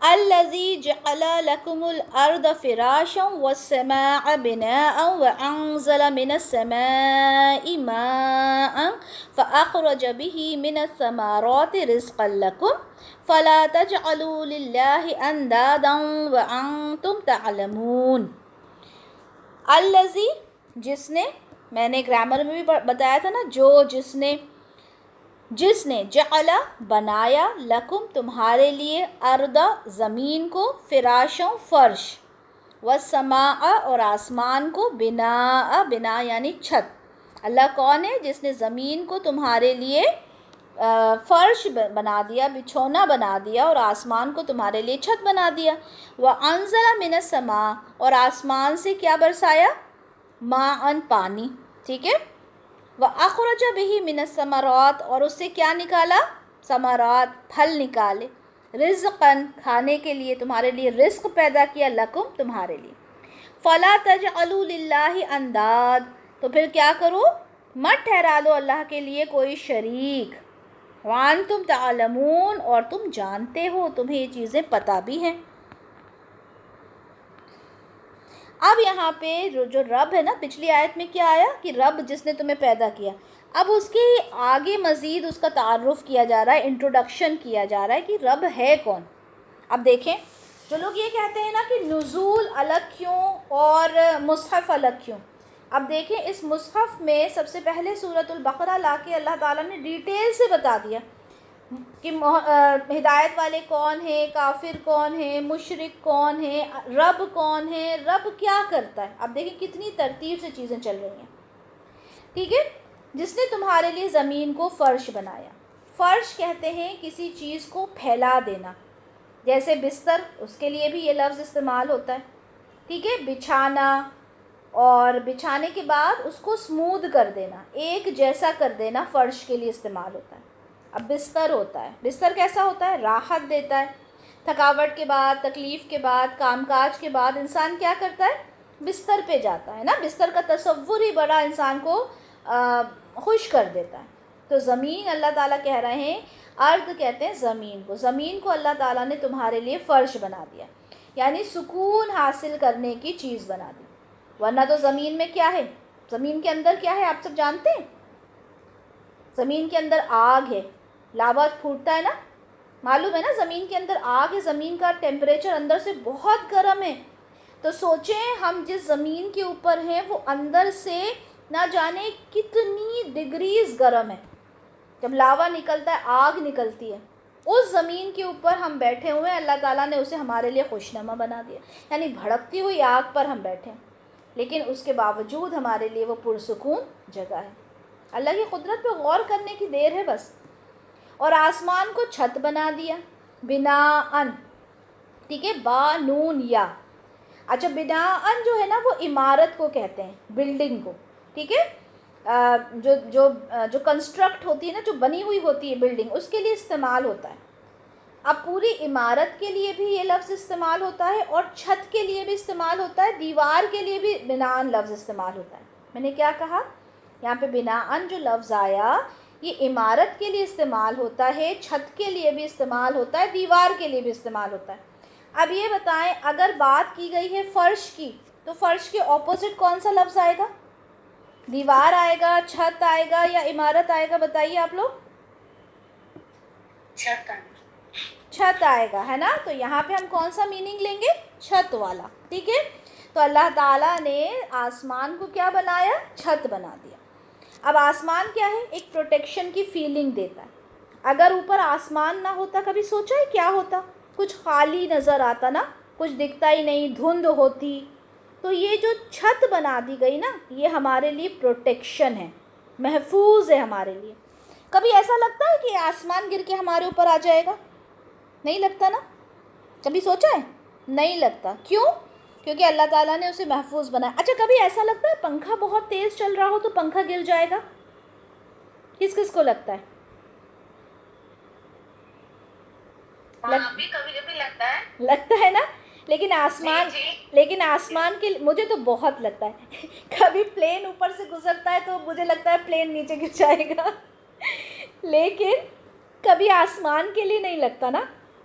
الذی جعل لکم الارض فراشا والسماء بناء وانزل من السماء ماء فاخرج به من الثمرات رزقا لکم فلا تجعلوا للہ اندادا وانتم تعلمون. الذی، جس نے، میں نے گرامر میں بھی بتایا تھا نا، جس نے جعل، بنایا، لکم، تمہارے لیے، ارض، زمین کو، فراشوں، فرش، والسماء، اور آسمان کو، بناء، بنا یعنی چھت. اللہ کون ہے؟ جس نے زمین کو تمہارے لیے فرش بنا دیا، بچھونا بنا دیا، اور آسمان کو تمہارے لیے چھت بنا دیا. وَأَنزَلَ مِنَ السَّمَاءِ، اور آسمان سے کیا برسایا؟ ماءً، پانی. ٹھیک ہے. وَأَخْرَجَ بِهِ مِنَ الثَّمَرَاتِ، اور اس سے کیا نکالا؟ ثمرات، پھل نکالے. رزقاً، کھانے کے لیے، تمہارے لیے رزق پیدا کیا، لکم، تمہارے لیے. فَلَا تَجْعَلُوا لِلَّهِ انداد، تو پھر کیا کرو؟ مت ٹھہرا دو اللہ کے لیے کوئی شریک. وَأَنْتُمْ تَعْلَمُونَ، اور تم جانتے ہو، تمہیں یہ چیزیں پتہ بھی ہیں. اب یہاں پہ جو رب ہے نا، پچھلی آیت میں کیا آیا کہ رب جس نے تمہیں پیدا کیا. اب اس کے آگے مزید اس کا تعارف کیا جا رہا ہے، انٹروڈکشن کیا جا رہا ہے کہ رب ہے کون. اب دیکھیں جو لوگ یہ کہتے ہیں نا کہ نزول الگ کیوں اور مصحف الگ کیوں، اب دیکھیں اس مصحف میں سب سے پہلے سورۃ البقرہ لا کے اللہ تعالیٰ نے ڈیٹیل سے بتا دیا کہ ہدایت والے کون ہیں، کافر کون ہیں، مشرک کون ہیں، رب کون ہے، رب کیا کرتا ہے. اب دیکھیں کتنی ترتیب سے چیزیں چل رہی ہیں. ٹھیک ہے. جس نے تمہارے لیے زمین کو فرش بنایا. فرش کہتے ہیں کسی چیز کو پھیلا دینا، جیسے بستر، اس کے لیے بھی یہ لفظ استعمال ہوتا ہے. ٹھیک ہے. بچھانا، اور بچھانے کے بعد اس کو اسموتھ کر دینا، ایک جیسا کر دینا، فرش کے لیے استعمال ہوتا ہے. اب بستر ہوتا ہے، بستر کیسا ہوتا ہے؟ راحت دیتا ہے. تھکاوٹ کے بعد، تکلیف کے بعد، کام کاج کے بعد انسان کیا کرتا ہے؟ بستر پہ جاتا ہے نا. بستر کا تصور ہی بڑا انسان کو خوش کر دیتا ہے. تو زمین اللہ تعالیٰ کہہ رہے ہیں، ارض کہتے ہیں زمین کو، زمین کو اللہ تعالیٰ نے تمہارے لیے فرش بنا دیا، یعنی سکون حاصل کرنے کی چیز بنا دی. ورنہ تو زمین میں کیا ہے؟ زمین کے اندر کیا ہے آپ سب جانتے ہیں؟ زمین کے اندر آگ ہے، لاوا پھوٹتا ہے نا، معلوم ہے نا. زمین کے اندر آگ ہے، زمین کا ٹیمپریچر اندر سے بہت گرم ہے. تو سوچیں ہم جس زمین کے اوپر ہیں وہ اندر سے نہ جانے کتنی ڈگریز گرم ہے. جب لاوا نکلتا ہے، آگ نکلتی ہے، اس زمین کے اوپر ہم بیٹھے ہوئے ہیں. اللہ تعالیٰ نے اسے ہمارے لیے خوشنما بنا دیا، یعنی بھڑکتی ہوئی آگ پر ہم بیٹھے ہیں، لیکن اس کے باوجود ہمارے لیے وہ پرسکون جگہ ہے. اللہ کی قدرت پہ غور کرنے کی دیر ہے بس. اور آسمان کو چھت بنا دیا، بناءً. ٹھیک ہے. با نون یا. اچھا بناءً جو ہے نا وہ عمارت کو کہتے ہیں، بلڈنگ کو. ٹھیک ہے. جو کنسٹرکٹ ہوتی ہے نا، جو بنی ہوئی ہوتی ہے بلڈنگ، اس کے لیے استعمال ہوتا ہے. اب پوری عمارت کے لیے بھی یہ لفظ استعمال ہوتا ہے، اور چھت کے لیے بھی استعمال ہوتا ہے، دیوار کے لیے بھی بناءً لفظ استعمال ہوتا ہے. میں نے کیا کہا؟ یہاں پہ بناءً جو لفظ آیا یہ عمارت کے لیے استعمال ہوتا ہے، چھت کے لیے بھی استعمال ہوتا ہے، دیوار کے لیے بھی استعمال ہوتا ہے. اب یہ بتائیں اگر بات کی گئی ہے فرش کی، تو فرش کے اپوزٹ کون سا لفظ آئے گا؟ دیوار آئے گا، چھت آئے گا، یا عمارت آئے گا؟ بتائیے آپ لوگ. چھت آئے گا، ہے نا. تو یہاں پہ ہم کون سا میننگ لیں گے؟ چھت والا. ٹھیک ہے. تو اللہ تعالیٰ نے آسمان کو کیا بنایا؟ چھت بنا دیا. اب آسمان کیا ہے؟ ایک پروٹیکشن کی فیلنگ دیتا ہے. اگر اوپر آسمان نہ ہوتا، کبھی سوچا ہے کیا ہوتا؟ کچھ خالی نظر آتا نا، کچھ دکھتا ہی نہیں، دھند ہوتی. تو یہ جو چھت بنا دی گئی نا، یہ ہمارے لیے پروٹیکشن ہے، محفوظ ہے ہمارے لیے. کبھی ایسا لگتا ہے کہ آسمان گر کے ہمارے اوپر آ جائے گا؟ نہیں لگتا نا. کبھی سوچا ہے؟ نہیں لگتا. کیوں؟ کیونکہ اللہ تعالیٰ نے اسے محفوظ بنایا. اچھا کبھی ایسا لگتا ہے پنکھا بہت تیز چل رہا ہو تو پنکھا گر جائے گا؟ کس کس کو لگتا ہے؟ کبھی کبھی لگتا ہے نا. لیکن آسمان کے مجھے تو بہت لگتا ہے. کبھی پلین اوپر سے گزرتا ہے تو مجھے لگتا ہے پلین نیچے گر جائے گا. لیکن کبھی آسمان کے لیے نہیں لگتا نا.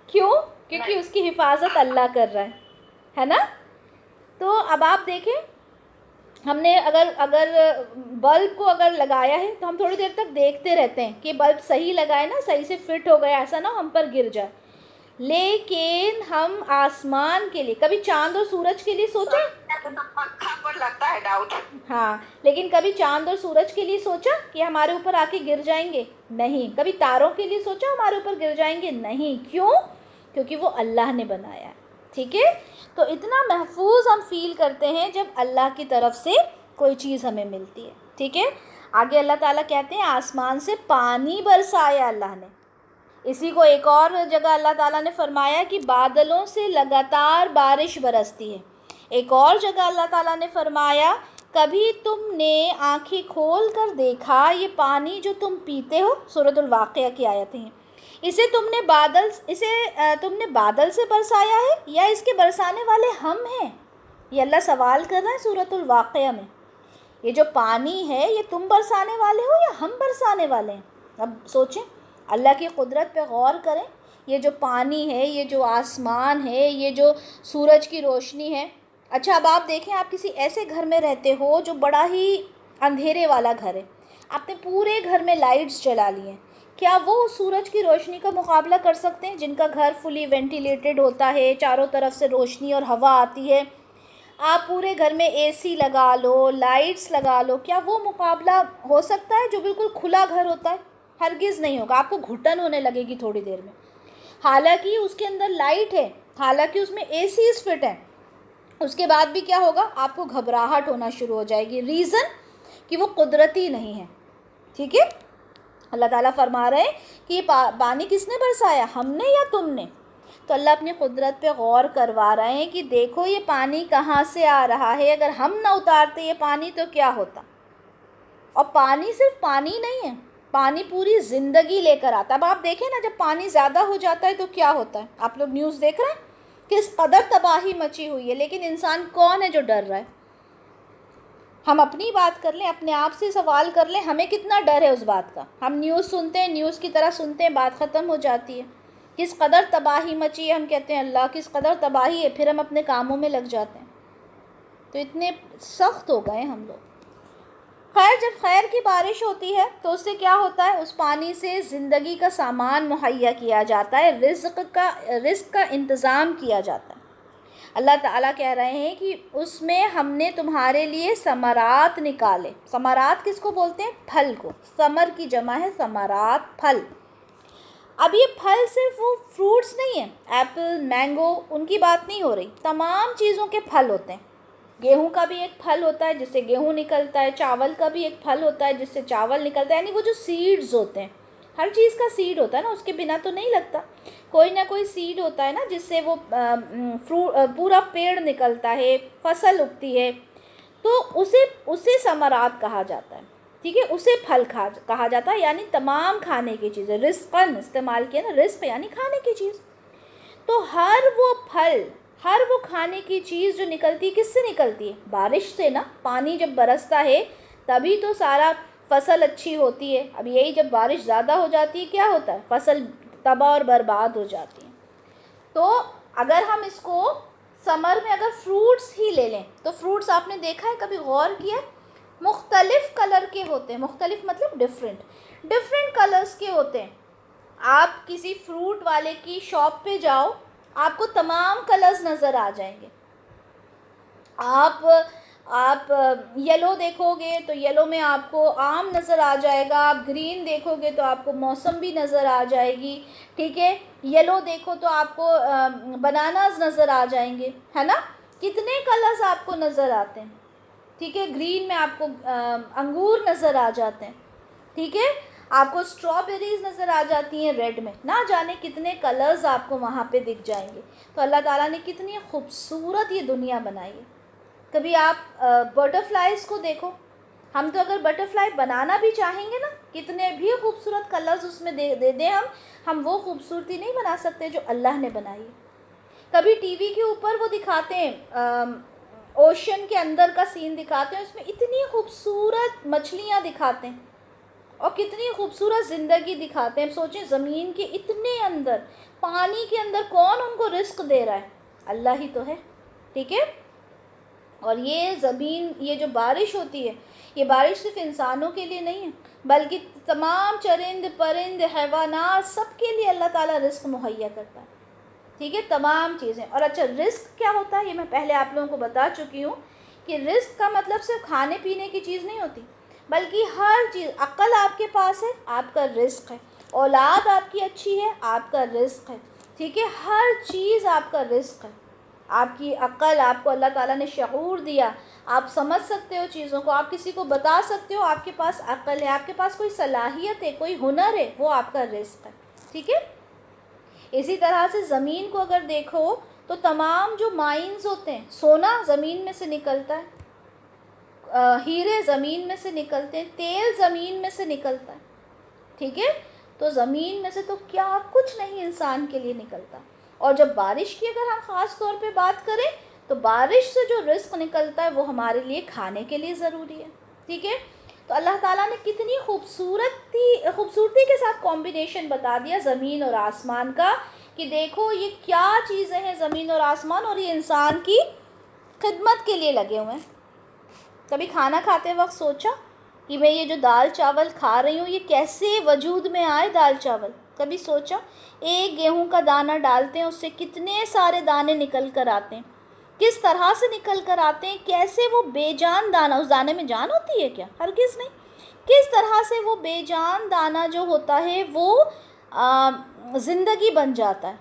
کیوں؟ کیونکہ اس کی حفاظت اللہ کر رہا ہے نا. تو اب آپ دیکھیں، ہم نے اگر بلب کو اگر لگایا ہے تو ہم تھوڑی دیر تک دیکھتے رہتے ہیں کہ بلب صحیح لگائے نا، صحیح سے فٹ ہو گیا، ایسا نہ ہم پر گر جائے. لیکن ہم آسمان کے لیے، کبھی چاند اور سورج کے لیے سوچا؟ پنکھا پر لگتا ہے ڈاؤٹ. ہاں، لیکن کبھی چاند اور سورج کے لیے سوچا کہ ہمارے اوپر آ کے گر جائیں گے؟ نہیں. کبھی تاروں کے لیے سوچا ہمارے اوپر گر جائیں گے؟ نہیں. کیوں؟ کیونکہ وہ اللہ نے بنایا ہے. ٹھیک ہے. تو اتنا محفوظ ہم فیل کرتے ہیں جب اللہ کی طرف سے کوئی چیز ہمیں ملتی ہے. ٹھیک ہے. آگے اللہ تعالیٰ کہتے ہیں آسمان سے پانی برسایا اللہ نے. اسی کو ایک اور جگہ اللہ تعالیٰ نے فرمایا کہ بادلوں سے لگاتار بارش برستی ہے. ایک اور جگہ اللہ تعالیٰ نے فرمایا کبھی تم نے آنکھیں کھول کر دیکھا یہ پانی جو تم پیتے ہو، سورۃ الواقعہ کی آیتیں ہیں، اسے تم نے بادل سے برسایا ہے یا اس کے برسانے والے ہم ہیں؟ یہ اللہ سوال کر رہا ہے سورۃ الواقعہ میں. یہ جو پانی ہے یہ تم برسانے والے ہو یا ہم برسانے والے ہیں؟ اب سوچیں، اللہ کی قدرت پہ غور کریں. یہ جو پانی ہے، یہ جو آسمان ہے، یہ جو سورج کی روشنی ہے. اچھا اب آپ دیکھیں، آپ کسی ایسے گھر میں رہتے ہو جو بڑا ہی اندھیرے والا گھر ہے، آپ نے پورے گھر میں لائٹس جلا لی ہیں، کیا وہ سورج کی روشنی کا مقابلہ کر سکتے ہیں جن کا گھر فلی وینٹیلیٹڈ ہوتا ہے، چاروں طرف سے روشنی اور ہوا آتی ہے؟ آپ پورے گھر میں اے سی لگا لو، لائٹس لگا لو، کیا وہ مقابلہ ہو سکتا ہے جو بالکل کھلا گھر ہوتا ہے؟ ہرگز نہیں ہوگا، آپ کو گھٹن ہونے لگے گی تھوڑی دیر میں. حالانکہ اس کے اندر لائٹ ہے، حالانکہ اس میں اے سیز فٹ ہیں، اس کے بعد بھی کیا ہوگا؟ آپ کو گھبراہٹ ہونا شروع ہو جائے گی. ریزن کہ وہ قدرتی نہیں ہے. ٹھیک ہے، اللہ تعالیٰ فرما رہے ہیں کہ یہ پانی کس نے برسایا، ہم نے یا تم نے؟ تو اللہ اپنی قدرت پہ غور کروا رہے ہیں کہ دیکھو یہ پانی کہاں سے آ رہا ہے، اگر ہم نہ اتارتے یہ پانی تو کیا ہوتا. اور پانی صرف پانی نہیں ہے، پانی پوری زندگی لے کر آتا ہے. اب آپ دیکھیں نا، جب پانی زیادہ ہو جاتا ہے تو کیا ہوتا ہے؟ آپ لوگ نیوز دیکھ رہے ہیں کس قدر تباہی مچی ہوئی ہے، لیکن انسان کون ہے جو ڈر رہا ہے؟ ہم اپنی بات کر لیں، اپنے آپ سے سوال کر لیں، ہمیں کتنا ڈر ہے اس بات کا؟ ہم نیوز سنتے ہیں، نیوز کی طرح سنتے ہیں، بات ختم ہو جاتی ہے. کس قدر تباہی مچی ہے، ہم کہتے ہیں اللہ کس قدر تباہی ہے، پھر ہم اپنے کاموں میں لگ جاتے ہیں. تو اتنے سخت ہو گئے ہم لوگ. خیر، جب خیر کی بارش ہوتی ہے تو اس سے کیا ہوتا ہے؟ اس پانی سے زندگی کا سامان مہیا کیا جاتا ہے، رزق کا انتظام کیا جاتا ہے. اللہ تعالیٰ کہہ رہے ہیں کہ اس میں ہم نے تمہارے لیے ثمرات نکالے. ثمرات کس کو بولتے ہیں؟ پھل کو. ثمر کی جمع ہے ثمرات، پھل. اب یہ پھل صرف وہ فروٹس نہیں ہیں، ایپل، مینگو، ان کی بات نہیں ہو رہی. تمام چیزوں کے پھل ہوتے ہیں. گیہوں کا بھی ایک پھل ہوتا ہے جس سے گیہوں نکلتا ہے، چاول کا بھی ایک پھل ہوتا ہے جس سے چاول نکلتا ہے. یعنی وہ جو سیڈز ہوتے ہیں، ہر چیز کا سیڈ ہوتا ہے نا، اس کے بنا تو نہیں لگتا. کوئی نہ کوئی سیڈ ہوتا ہے نا جس سے وہ پورا پیڑ نکلتا ہے، فصل اگتی ہے. تو اسے ثمرات کہا جاتا ہے. ٹھیک ہے، اسے پھل کہا جاتا ہے. یعنی تمام کھانے کی چیزیں، رزقاً استعمال کیا نا، رزق یعنی کھانے کی چیز. تو ہر وہ پھل، ہر وہ کھانے کی چیز جو نکلتی ہے، کس سے نکلتی ہے؟ بارش سے نا. پانی جب برستا ہے تبھی تو سارا فصل اچھی ہوتی ہے. اب یہی جب بارش زیادہ ہو جاتی ہے کیا ہوتا ہے؟ فصل تباہ اور برباد ہو جاتی ہے. تو اگر ہم اس کو سمر میں اگر فروٹس ہی لے لیں تو فروٹس آپ نے دیکھا ہے، کبھی غور کیا؟ مختلف کلر کے ہوتے ہیں. مختلف مطلب ڈفرینٹ کلرز کے ہوتے ہیں. آپ کسی فروٹ والے کی شاپ پہ جاؤ، آپ کو تمام کلرز نظر آ جائیں گے. آپ یلو دیکھو گے تو یلو میں آپ کو آم نظر آ جائے گا. آپ گرین دیکھو گے تو آپ کو موسمبی نظر آ جائے گی. ٹھیک ہے، یلو دیکھو تو آپ کو بناناز نظر آ جائیں گے، ہے نا. کتنے کلرز آپ کو نظر آتے ہیں. ٹھیک ہے، گرین میں آپ کو انگور نظر آ جاتے ہیں. ٹھیک ہے، آپ کو اسٹرابیریز نظر آ جاتی ہیں ریڈ میں. نہ جانے کتنے کلرز آپ کو وہاں پہ دکھ جائیں گے. تو اللہ تعالیٰ نے کتنی خوبصورت یہ دنیا بنائی ہے. کبھی آپ بٹر فلائز کو دیکھو. ہم تو اگر بٹر فلائی بنانا بھی چاہیں گے نا، کتنے بھی خوبصورت کلرز اس میں دے دیں ہم وہ خوبصورتی نہیں بنا سکتے جو اللہ نے بنائی ہے. کبھی ٹی وی کے اوپر وہ دکھاتے ہیں، اوشن کے اندر کا سین دکھاتے ہیں، اس میں اتنی خوبصورت مچھلیاں دکھاتے ہیں اور کتنی خوبصورت زندگی دکھاتے ہیں. سوچیں زمین کے اتنے اندر، پانی کے اندر کون ان کو رزق دے رہا ہے؟ اللہ ہی تو ہے. ٹھیک ہے، اور یہ زمین، یہ جو بارش ہوتی ہے، یہ بارش صرف انسانوں کے لیے نہیں ہے بلکہ تمام چرند پرند حیوانات سب کے لیے اللہ تعالیٰ رزق مہیا کرتا ہے. ٹھیک ہے، تمام چیزیں. اور اچھا، رزق کیا ہوتا ہے یہ میں پہلے آپ لوگوں کو بتا چکی ہوں کہ رزق کا مطلب صرف کھانے پینے کی چیز نہیں ہوتی، بلکہ ہر چیز. عقل آپ کے پاس ہے، آپ کا رزق ہے. اولاد آپ کی اچھی ہے، آپ کا رزق ہے. ٹھیک ہے، ہر چیز آپ کا رزق ہے. آپ کی عقل، آپ کو اللہ تعالیٰ نے شعور دیا، آپ سمجھ سکتے ہو چیزوں کو، آپ کسی کو بتا سکتے ہو، آپ کے پاس عقل ہے، آپ کے پاس کوئی صلاحیت ہے، کوئی ہنر ہے، وہ آپ کا رزق ہے. ٹھیک ہے، اسی طرح سے زمین کو اگر دیکھو تو تمام جو مائنز ہوتے ہیں، سونا زمین میں سے نکلتا ہے، ہیرے زمین میں سے نکلتے ہیں، تیل زمین میں سے نکلتا ہے. ٹھیک ہے، تو زمین میں سے تو کیا کچھ نہیں انسان کے لیے نکلتا. اور جب بارش کی اگر ہم خاص طور پہ بات کریں تو بارش سے جو رزق نکلتا ہے وہ ہمارے لیے کھانے کے لیے ضروری ہے. ٹھیک ہے، تو اللہ تعالیٰ نے کتنی خوبصورتی کے ساتھ کمبینیشن بتا دیا زمین اور آسمان کا کہ دیکھو یہ کیا چیزیں ہیں زمین اور آسمان، اور یہ انسان کی خدمت کے لیے لگے ہوئے ہیں. کبھی کھانا کھاتے وقت سوچا کہ میں یہ جو دال چاول کھا رہی ہوں یہ کیسے وجود میں آئے دال چاول؟ کبھی سوچا؟ ایک گیہوں کا دانہ ڈالتے ہیں اس سے کتنے سارے دانے نکل کر آتے ہیں، کس طرح سے نکل کر آتے ہیں، کیسے وہ بے جان دانہ، اس دانے میں جان ہوتی ہے کیا؟ ہرگز نہیں۔ کس طرح سے وہ بے جان دانہ جو ہوتا ہے وہ زندگی بن جاتا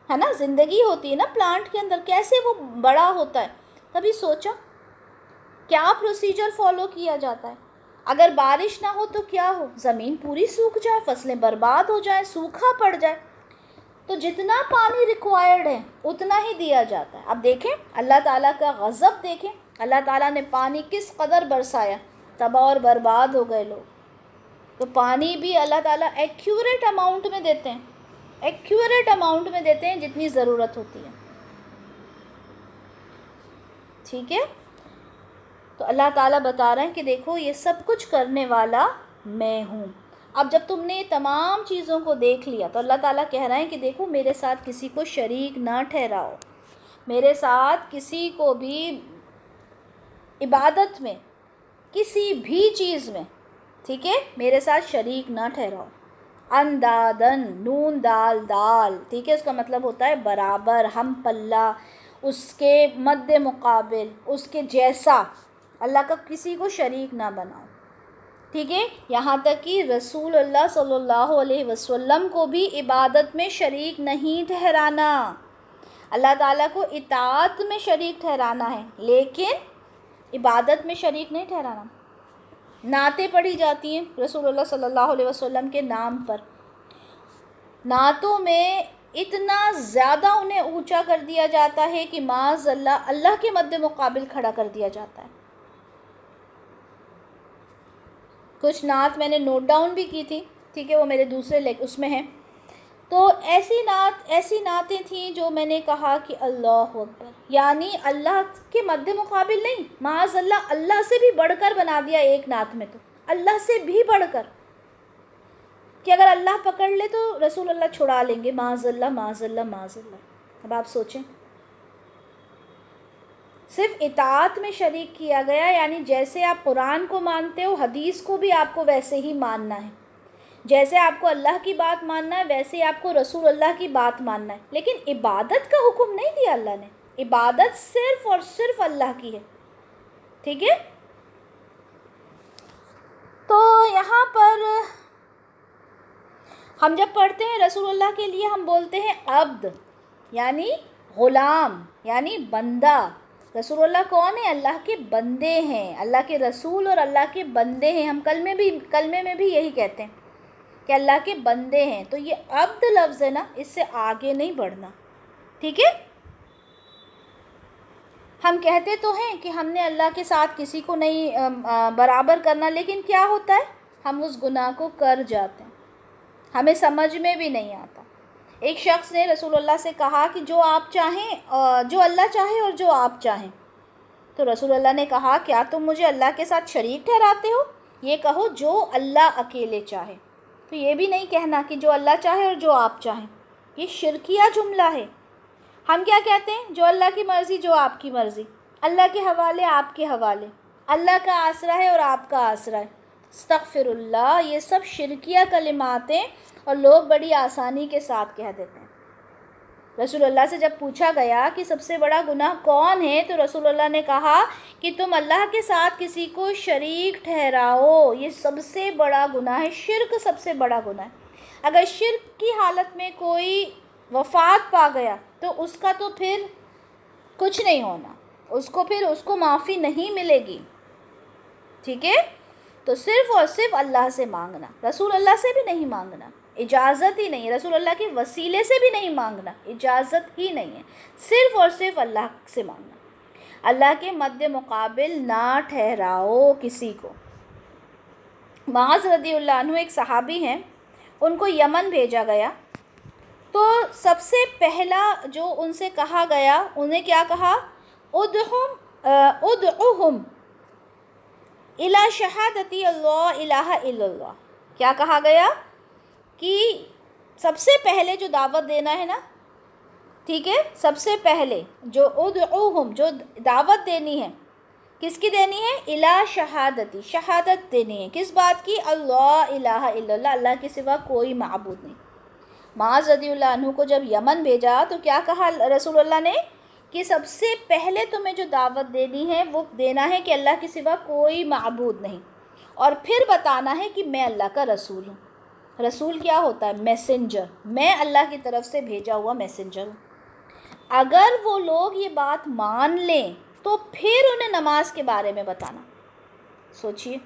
ہے نا، زندگی ہوتی ہے نا پلانٹ کے اندر، کیسے وہ بڑا ہوتا ہے؟ کبھی سوچا کیا پروسیجر فالو کیا جاتا ہے؟ اگر بارش نہ ہو تو کیا ہو؟ زمین پوری سوکھ جائے، فصلیں برباد ہو جائیں، سوکھا پڑ جائے، تو جتنا پانی ریکوائرڈ ہے اتنا ہی دیا جاتا ہے۔ اب دیکھیں اللہ تعالیٰ کا غضب، دیکھیں اللہ تعالیٰ نے پانی کس قدر برسایا، تباہ اور برباد ہو گئے لوگ۔ تو پانی بھی اللہ تعالیٰ ایکیوریٹ اماؤنٹ میں دیتے ہیں، ایکیوریٹ اماؤنٹ میں دیتے ہیں جتنی ضرورت ہوتی ہے، ٹھیک ہے؟ تو اللہ تعالیٰ بتا رہے ہیں کہ دیکھو یہ سب کچھ کرنے والا میں ہوں۔ اب جب تم نے تمام چیزوں کو دیکھ لیا تو اللہ تعالیٰ کہہ رہے ہیں کہ دیکھو میرے ساتھ کسی کو شریک نہ ٹھہراؤ، میرے ساتھ کسی کو بھی عبادت میں، کسی بھی چیز میں، ٹھیک ہے، میرے ساتھ شریک نہ ٹھہراؤ۔ اندادن، نون دال دال، ٹھیک ہے، اس کا مطلب ہوتا ہے برابر، ہم پلہ، اس کے مد مقابل، اس کے جیسا، اللہ کا کسی کو شریک نہ بناؤ، ٹھیک ہے؟ یہاں تک کہ رسول اللہ صلی اللہ علیہ وسلم کو بھی عبادت میں شریک نہیں ٹھہرانا، اللہ تعالیٰ کو اطاعت میں شریک ٹھہرانا ہے لیکن عبادت میں شریک نہیں ٹھہرانا۔ نعتیں پڑھی جاتی ہیں رسول اللہ صلی اللہ علیہ وسلم کے نام پر، نعتوں میں اتنا زیادہ انہیں اونچا کر دیا جاتا ہے کہ معاذ اللہ اللہ کے مد مقابل کھڑا کر دیا جاتا ہے۔ کچھ نعت میں نے نوٹ ڈاؤن بھی کی تھی، ٹھیک ہے، وہ میرے دوسرے اس میں ہیں۔ تو ایسی نعتیں تھیں جو میں نے کہا کہ اللہ اکبر، یعنی اللہ کے مد مقابل نہیں، معاذ اللہ اللہ سے بھی بڑھ کر بنا دیا ایک نعت میں، تو اللہ سے بھی بڑھ کر کہ اگر اللہ پکڑ لے تو رسول اللہ چھڑا لیں گے، معاذ اللہ معاذ اللہ معاذ اللہ۔ اب آپ سوچیں، صرف اطاعت میں شریک کیا گیا، یعنی جیسے آپ قرآن کو مانتے ہو حدیث کو بھی آپ کو ویسے ہی ماننا ہے، جیسے آپ کو اللہ کی بات ماننا ہے ویسے ہی آپ کو رسول اللہ کی بات ماننا ہے، لیکن عبادت کا حکم نہیں دیا اللہ نے، عبادت صرف اور صرف اللہ کی ہے، ٹھیک ہے؟ تو یہاں پر ہم جب پڑھتے ہیں رسول اللہ کے لیے ہم بولتے ہیں عبد، یعنی غلام، یعنی بندہ۔ رسول اللہ کون ہے؟ اللہ کے بندے ہیں، اللہ کے رسول اور اللہ کے بندے ہیں۔ ہم کلمے میں بھی یہی کہتے ہیں کہ اللہ کے بندے ہیں۔ تو یہ عبد لفظ ہے نا، اس سے آگے نہیں بڑھنا، ٹھیک ہے؟ ہم کہتے تو ہیں کہ ہم نے اللہ کے ساتھ کسی کو نہیں برابر کرنا، لیکن کیا ہوتا ہے ہم اس گناہ کو کر جاتے ہیں، ہمیں سمجھ میں بھی نہیں آتا۔ ایک شخص نے رسول اللہ سے کہا کہ جو آپ چاہیں، جو اللہ چاہے اور جو آپ چاہیں، تو رسول اللہ نے کہا کیا تم مجھے اللہ کے ساتھ شریک ٹھہراتے ہو؟ یہ کہو جو اللہ اکیلے چاہے۔ تو یہ بھی نہیں کہنا کہ جو اللہ چاہے اور جو آپ چاہیں، یہ شرکیہ جملہ ہے۔ ہم کیا کہتے ہیں؟ جو اللہ کی مرضی جو آپ کی مرضی، اللہ کے حوالے آپ کے حوالے، اللہ کا آسرا ہے اور آپ کا آسرا ہے۔ استغفر اللہ، یہ سب شرکیہ کلمات ہیں اور لوگ بڑی آسانی کے ساتھ کہہ دیتے ہیں۔ رسول اللہ سے جب پوچھا گیا کہ سب سے بڑا گناہ کون ہے تو رسول اللہ نے کہا کہ تم اللہ کے ساتھ کسی کو شریک ٹھہراؤ، یہ سب سے بڑا گناہ ہے، شرک سب سے بڑا گناہ ہے۔ اگر شرک کی حالت میں کوئی وفات پا گیا تو اس کا تو پھر کچھ نہیں ہونا، اس کو معافی نہیں ملے گی، ٹھیک ہے؟ تو صرف اور صرف اللہ سے مانگنا، رسول اللہ سے بھی نہیں مانگنا، اجازت ہی نہیں ہے، رسول اللہ کے وسیلے سے بھی نہیں مانگنا، اجازت ہی نہیں ہے، صرف اور صرف اللہ سے مانگنا۔ اللہ کے مد مقابل نہ ٹھہراؤ کسی کو۔ معاذ رضی اللہ عنہ ایک صحابی ہیں، ان کو یمن بھیجا گیا، تو سب سے پہلا جو ان سے کہا گیا، انہیں کیا کہا؟ ادعوہم الی شہادتی اللہ الہ الا اللہ۔ کیا کہا گیا؟ کہ سب سے پہلے جو دعوت دینا ہے نا، ٹھیک ہے، سب سے پہلے جو ادعوہم، جو دعوت دینی ہے کس کی دینی ہے؟ الا شہادتی، شہادت دینی ہے کس بات کی؟ اللہ الہ الا اللہ، اللہ کے سوا کوئی معبود نہیں۔ معاذ رضی اللہ عنہ کو جب یمن بھیجا تو کیا کہا رسول اللہ نے کہ سب سے پہلے تمہیں جو دعوت دینی ہے وہ دینا ہے کہ اللہ کے سوا کوئی معبود نہیں، اور پھر بتانا ہے کہ میں اللہ کا رسول ہوں۔ رسول کیا ہوتا ہے؟ میسنجر، میں اللہ کی طرف سے بھیجا ہوا میسنجر ہوں۔ اگر وہ لوگ یہ بات مان لیں تو پھر انہیں نماز کے بارے میں بتانا۔ سوچئے،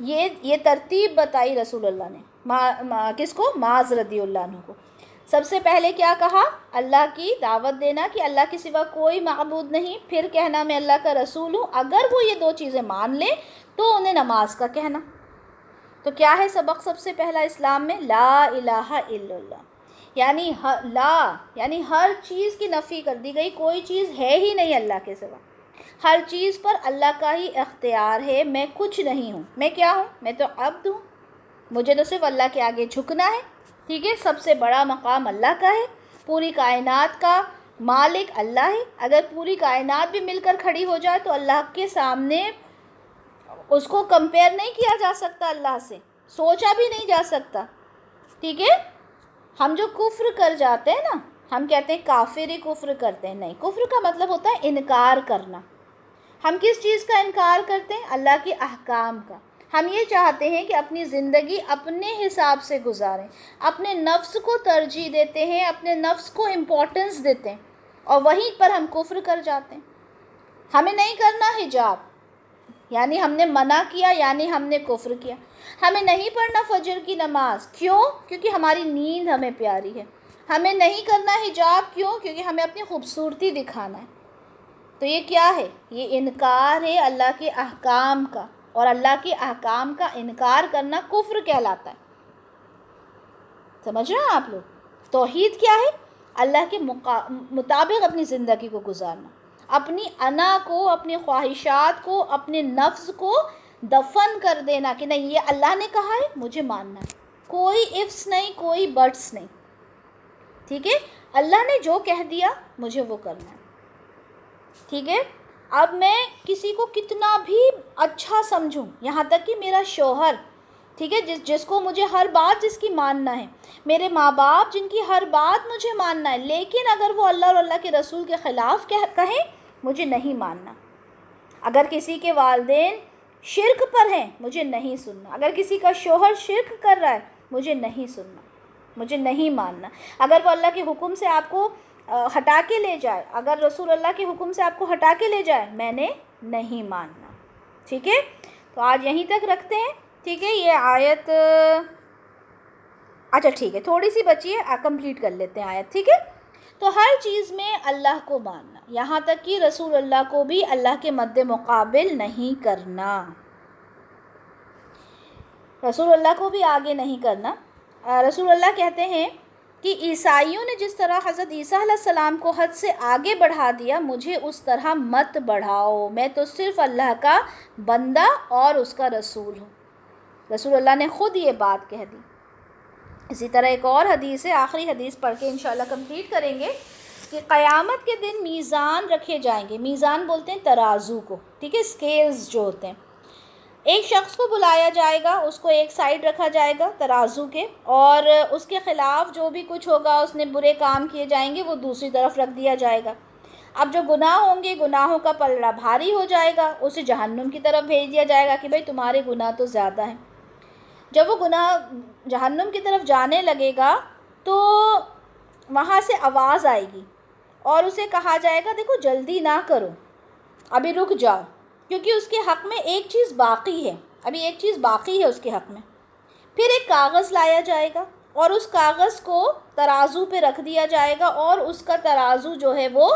یہ ترتیب بتائی رسول اللہ نے کس کو؟ معاذ رضی اللہ عنہ کو۔ سب سے پہلے کیا کہا؟ اللہ کی دعوت دینا کہ اللہ کے سوا کوئی معبود نہیں، پھر کہنا میں اللہ کا رسول ہوں۔ اگر وہ یہ دو چیزیں مان لیں تو انہیں نماز کا کہنا۔ تو کیا ہے سبق سب سے پہلا اسلام میں؟ لا الہ الا اللہ، یعنی یعنی ہر چیز کی نفی کر دی گئی، کوئی چیز ہے ہی نہیں اللہ کے سوا، ہر چیز پر اللہ کا ہی اختیار ہے، میں کچھ نہیں ہوں۔ میں کیا ہوں؟ میں تو عبد ہوں، مجھے تو صرف اللہ کے آگے جھکنا ہے، ٹھیک ہے؟ سب سے بڑا مقام اللہ کا ہے، پوری کائنات کا مالک اللہ ہے۔ اگر پوری کائنات بھی مل کر کھڑی ہو جائے تو اللہ کے سامنے اس کو کمپیئر نہیں کیا جا سکتا، اللہ سے سوچا بھی نہیں جا سکتا، ٹھیک ہے؟ ہم جو کفر کر جاتے ہیں نا، ہم کہتے ہیں کافر ہی کفر کرتے ہیں، نہیں، کفر کا مطلب ہوتا ہے انکار کرنا۔ ہم کس چیز کا انکار کرتے ہیں؟ اللہ کے احکام کا۔ ہم یہ چاہتے ہیں کہ اپنی زندگی اپنے حساب سے گزاریں، اپنے نفس کو ترجیح دیتے ہیں، اپنے نفس کو امپورٹنس دیتے ہیں، اور وہیں پر ہم کفر کر جاتے ہیں۔ ہمیں نہیں کرنا حجاب، یعنی ہم نے منع کیا، یعنی ہم نے کفر کیا۔ ہمیں نہیں پڑھنا فجر کی نماز، کیوں؟ کیونکہ ہماری نیند ہمیں پیاری ہے۔ ہمیں نہیں کرنا حجاب، کیوں؟ کیونکہ ہمیں اپنی خوبصورتی دکھانا ہے۔ تو یہ کیا ہے؟ یہ انکار ہے اللہ کے احکام کا، اور اللہ کے احکام کا انکار کرنا کفر کہلاتا ہے۔ سمجھ رہے ہیں آپ لوگ؟ توحید کیا ہے؟ اللہ کے مطابق اپنی زندگی کو گزارنا، اپنی انا کو، اپنی خواہشات کو، اپنے نفس کو دفن کر دینا کہ نہیں، یہ اللہ نے کہا ہے، مجھے ماننا ہے، کوئی ifs نہیں، کوئی بٹس نہیں، ٹھیک ہے؟ اللہ نے جو کہہ دیا مجھے وہ کرنا ہے، ٹھیک ہے؟ اب میں کسی کو کتنا بھی اچھا سمجھوں، یہاں تک کہ میرا شوہر، ٹھیک ہے، جس کو مجھے ہر بات جس کی ماننا ہے، میرے ماں باپ جن کی ہر بات مجھے ماننا ہے، لیکن اگر وہ اللہ اور اللہ کے رسول کے خلاف کہیں، مجھے نہیں ماننا۔ اگر کسی کے والدین شرک پر ہیں، مجھے نہیں سننا۔ اگر کسی کا شوہر شرک کر رہا ہے، مجھے نہیں سننا، مجھے نہیں ماننا۔ اگر وہ اللہ کے حکم سے آپ کو ہٹا کے لے جائے، اگر رسول اللہ کے حکم سے آپ کو ہٹا کے لے جائے، میں نے نہیں ماننا، ٹھیک ہے؟ تو آج یہیں تک رکھتے ہیں، ٹھیک ہے؟ یہ آیت اچھا ٹھیک ہے، تھوڑی سی بچی ہے، کمپلیٹ کر لیتے ہیں آیت، ٹھیک ہے؟ تو ہر چیز میں اللہ کو ماننا، یہاں تک کہ رسول اللہ کو بھی اللہ کے مد مقابل نہیں کرنا، رسول اللہ کو بھی آگے نہیں کرنا۔ رسول اللہ کہتے ہیں کہ عیسائیوں نے جس طرح حضرت عیسیٰ علیہ السلام کو حد سے آگے بڑھا دیا، مجھے اس طرح مت بڑھاؤ، میں تو صرف اللہ کا بندہ اور اس کا رسول ہوں۔ رسول اللہ نے خود یہ بات کہہ دی۔ اسی طرح ایک اور حدیث ہے، آخری حدیث پڑھ کے انشاءاللہ کمپلیٹ کریں گے، کہ قیامت کے دن میزان رکھے جائیں گے۔ میزان بولتے ہیں ترازو کو، ٹھیک ہے، اسکیلز جو ہوتے ہیں۔ ایک شخص کو بلایا جائے گا، اس کو ایک سائڈ رکھا جائے گا ترازو کے، اور اس کے خلاف جو بھی کچھ ہوگا، اس نے برے کام کیے جائیں گے، وہ دوسری طرف رکھ دیا جائے گا۔ اب جو گناہ ہوں گے، گناہوں کا پلڑا بھاری ہو جائے گا، اسے جہنم کی طرف بھیج دیا جائے گا کہ بھئی تمہارے گناہ تو زیادہ ہیں۔ جب وہ گناہ جہنم کی طرف جانے لگے گا تو وہاں سے آواز آئے گی اور اسے کہا جائے گا دیکھو جلدی نہ کرو، ابھی رک جاؤ، کیونکہ اس کے حق میں ایک چیز باقی ہے، ابھی ایک چیز باقی ہے اس کے حق میں۔ پھر ایک کاغذ لایا جائے گا اور اس کاغذ کو ترازو پہ رکھ دیا جائے گا، اور اس کا ترازو جو ہے وہ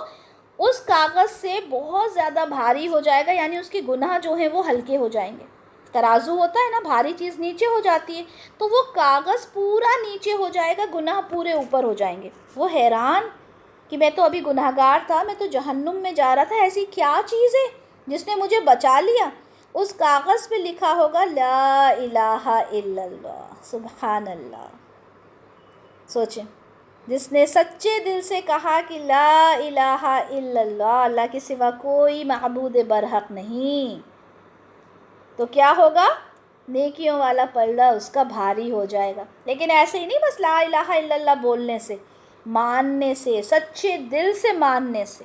اس کاغذ سے بہت زیادہ بھاری ہو جائے گا، یعنی اس کے گناہ جو ہیں وہ ہلکے ہو جائیں گے۔ ترازو ہوتا ہے نا، بھاری چیز نیچے ہو جاتی ہے، تو وہ کاغذ پورا نیچے ہو جائے گا، گناہ پورے اوپر ہو جائیں گے۔ وہ حیران کہ میں تو ابھی گناہ گار تھا، میں تو جہنم میں جا رہا تھا، ایسی کیا چیز ہے جس نے مجھے بچا لیا؟ اس کاغذ پہ لکھا ہوگا لا الہ الا اللہ، سبحان اللہ۔ سوچیں، جس نے سچے دل سے کہا کہ لا الہ الا اللہ، اللہ کے سوا کوئی معبود برحق نہیں، تو کیا ہوگا؟ نیکیوں والا پلڑا اس کا بھاری ہو جائے گا۔ لیکن ایسے ہی نہیں بس لا الہ الا اللہ بولنے سے، ماننے سے، سچے دل سے ماننے سے،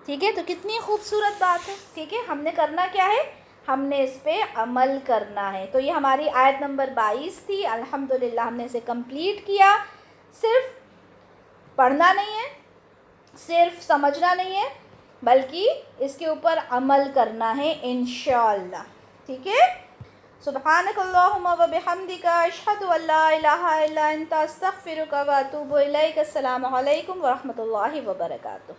ٹھیک ہے؟ تو کتنی خوبصورت بات ہے، ٹھیک ہے؟ ہم نے کرنا کیا ہے؟ ہم نے اس پہ عمل کرنا ہے۔ تو یہ ہماری آیت نمبر 22 تھی، الحمدللہ ہم نے اسے کمپلیٹ کیا۔ صرف پڑھنا نہیں ہے، صرف سمجھنا نہیں ہے، بلکہ اس کے اوپر عمل کرنا ہے انشاءاللہ، ٹھیک ہے؟ سبحانک اللہم و بحمدک، اشہد ان لا الہ الا انت، استغفرک و اتوب الیک۔ السلام علیکم ورحمۃ اللہ وبرکاتہ۔